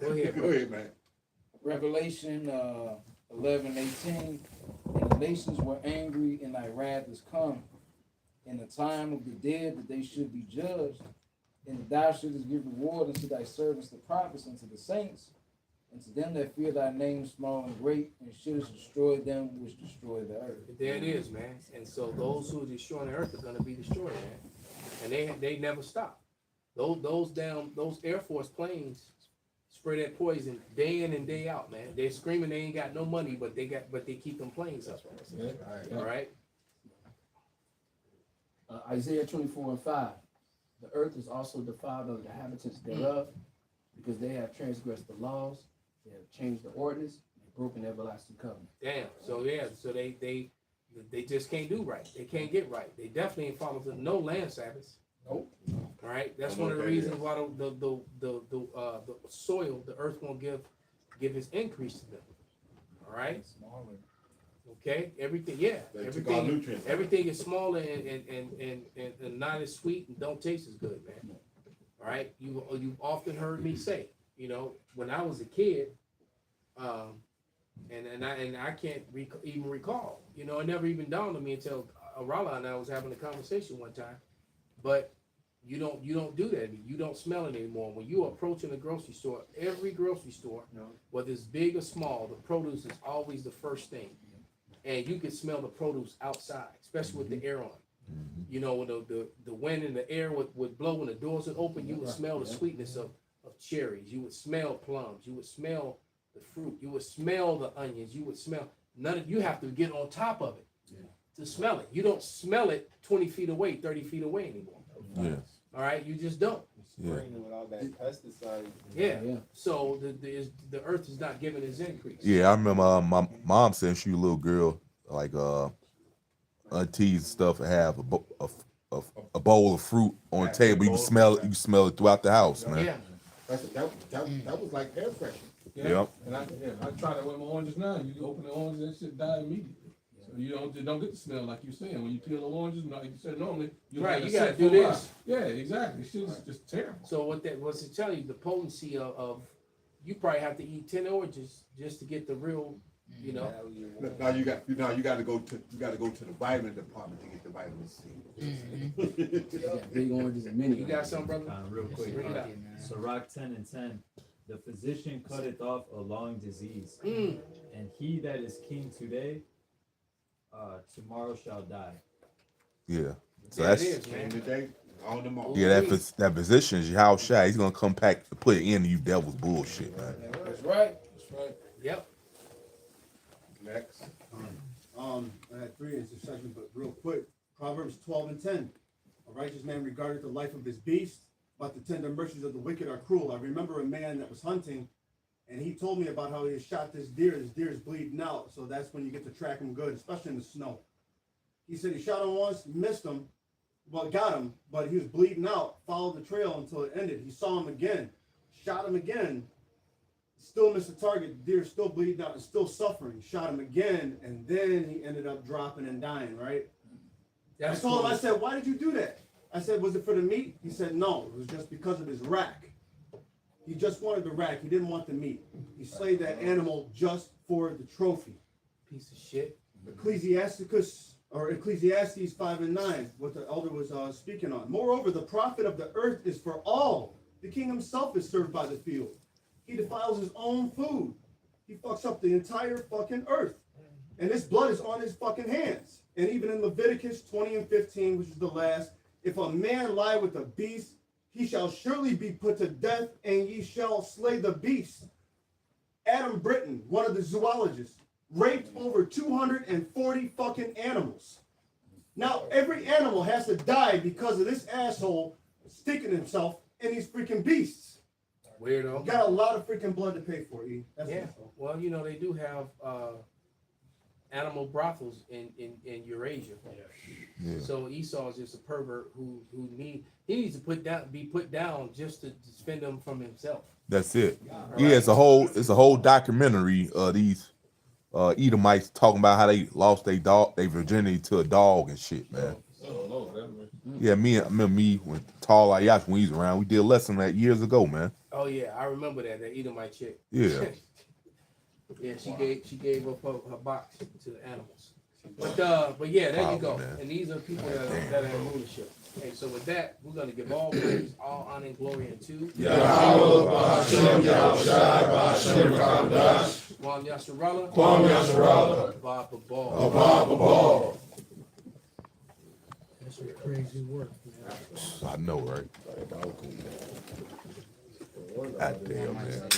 Go ahead, man. Revelation 11:18. And the nations were angry, and thy wrath is come. In the time of the dead, that they should be judged, and thou shouldest give reward unto thy servants the prophets, and to the saints, and to them that fear thy name, small and great, and shouldest destroy them which destroy the earth. There it is, man. And so those who are destroying the earth are going to be destroyed, man. And they never stop. Those Air Force planes spray that poison day in and day out, man. They're screaming they ain't got no money, but they keep them planes up. All right. Isaiah 24:5. The earth is also defiled of the inhabitants thereof, because they have transgressed the laws, they have changed the ordinance, and broken the everlasting covenant. Damn. So they just can't do right. They can't get right. They definitely ain't follow no land Sabbaths. Nope. All right. That's one of the reasons why the soil, the earth won't give its increase to them. All right. Okay, everything is smaller and not as sweet and don't taste as good, man. All right, you've often heard me say, you know, when I was a kid, and I can't even recall, you know, it never even dawned on me until Arala and I was having a conversation one time, but you don't do that. You don't smell it anymore. When you're approaching a grocery store, every grocery store, whether it's big or small, the produce is always the first thing. And you can smell the produce outside, especially with the air on. You know, when the wind and the air would blow when the doors would open, you would smell the sweetness of cherries. You would smell plums. You would smell the fruit. You would smell the onions. You would smell you have to get on top of it to smell it. You don't smell it 20 feet away, 30 feet away anymore. Yeah. All right, you just don't. Spraying with all that pesticide. Yeah. So the earth is not giving its increase. Yeah, I remember my mom saying she was a little girl, like aunties and stuff, and have a bowl of fruit on the table. You can smell it. You can smell it throughout the house, man. Yeah. That was like air freshener. Yep. And I try that with my oranges now. You open the oranges, that shit die immediately. So you don't get the smell like you're saying. When you peel the oranges, like you said normally, you gotta do this. Yeah, exactly. Shit's just terrible. So what's it tell you? The potency of you probably have to eat 10 oranges just to get the real, you know. Now you got to go to the vitamin department to get the vitamin C. Big oranges and mini. You got something, brother? Real quick. Bring it up. Sirach 10:10. The physician cutteth off a long disease, and he that is king today, tomorrow shall die. Yeah. So There that's it is, man. Today, on the mark. yeah. That position is how shy. He's gonna come back to put it in you. Devil's bullshit, man. That's right. Yep. Next. I had 3 in this section, but real quick. Proverbs 12:10. A righteous man regardeth the life of his beast, but the tender mercies of the wicked are cruel. I remember a man that was hunting, and he told me about how he had shot this deer. This deer is bleeding out, so that's when you get to track him good, especially in the snow. He said he shot him once, missed him, well, got him, but he was bleeding out, followed the trail until it ended. He saw him again, shot him again, still missed the target. The deer still bleeding out and still suffering. Shot him again, and then he ended up dropping and dying, right? I told him, I said, why did you do that? I said, was it for the meat? He said, no, it was just because of his rack. He just wanted the rack. He didn't want the meat. He slayed that animal just for the trophy. Piece of shit. Ecclesiastes 5 and 9, what the elder was speaking on. Moreover, the profit of the earth is for all. The king himself is served by the field. He defiles his own food. He fucks up the entire fucking earth. And his blood is on his fucking hands. And even in Leviticus 20 and 15, which is the last, if a man lie with a beast, he shall surely be put to death, and ye shall slay the beast. Adam Britton, one of the zoologists, raped over 240 fucking animals. Now, every animal has to die because of this asshole sticking himself in these freaking beasts. Weirdo. Got a lot of freaking blood to pay for, E. That's Yeah. Well, you know, they do have animal brothels in Eurasia. Yeah. So Esau is just a pervert who needs to be put down just to defend him from himself. That's it. Right. Yeah, it's a whole documentary of these Edomites talking about how they lost their virginity to a dog and shit, man. Yeah, I remember me when Tall Ayash when he's around. We did a lesson that years ago, man. Oh yeah, I remember that Edomite chick. Yeah. Yeah, she gave up her box to the animals. But yeah, there you go. Man. And these are people that are in rulership. Okay, so with that, we're gonna give all praise, all honor and glory unto Kwam Yasharallah, Abba Babal. That's some crazy work, man. I know, right? God damn, man.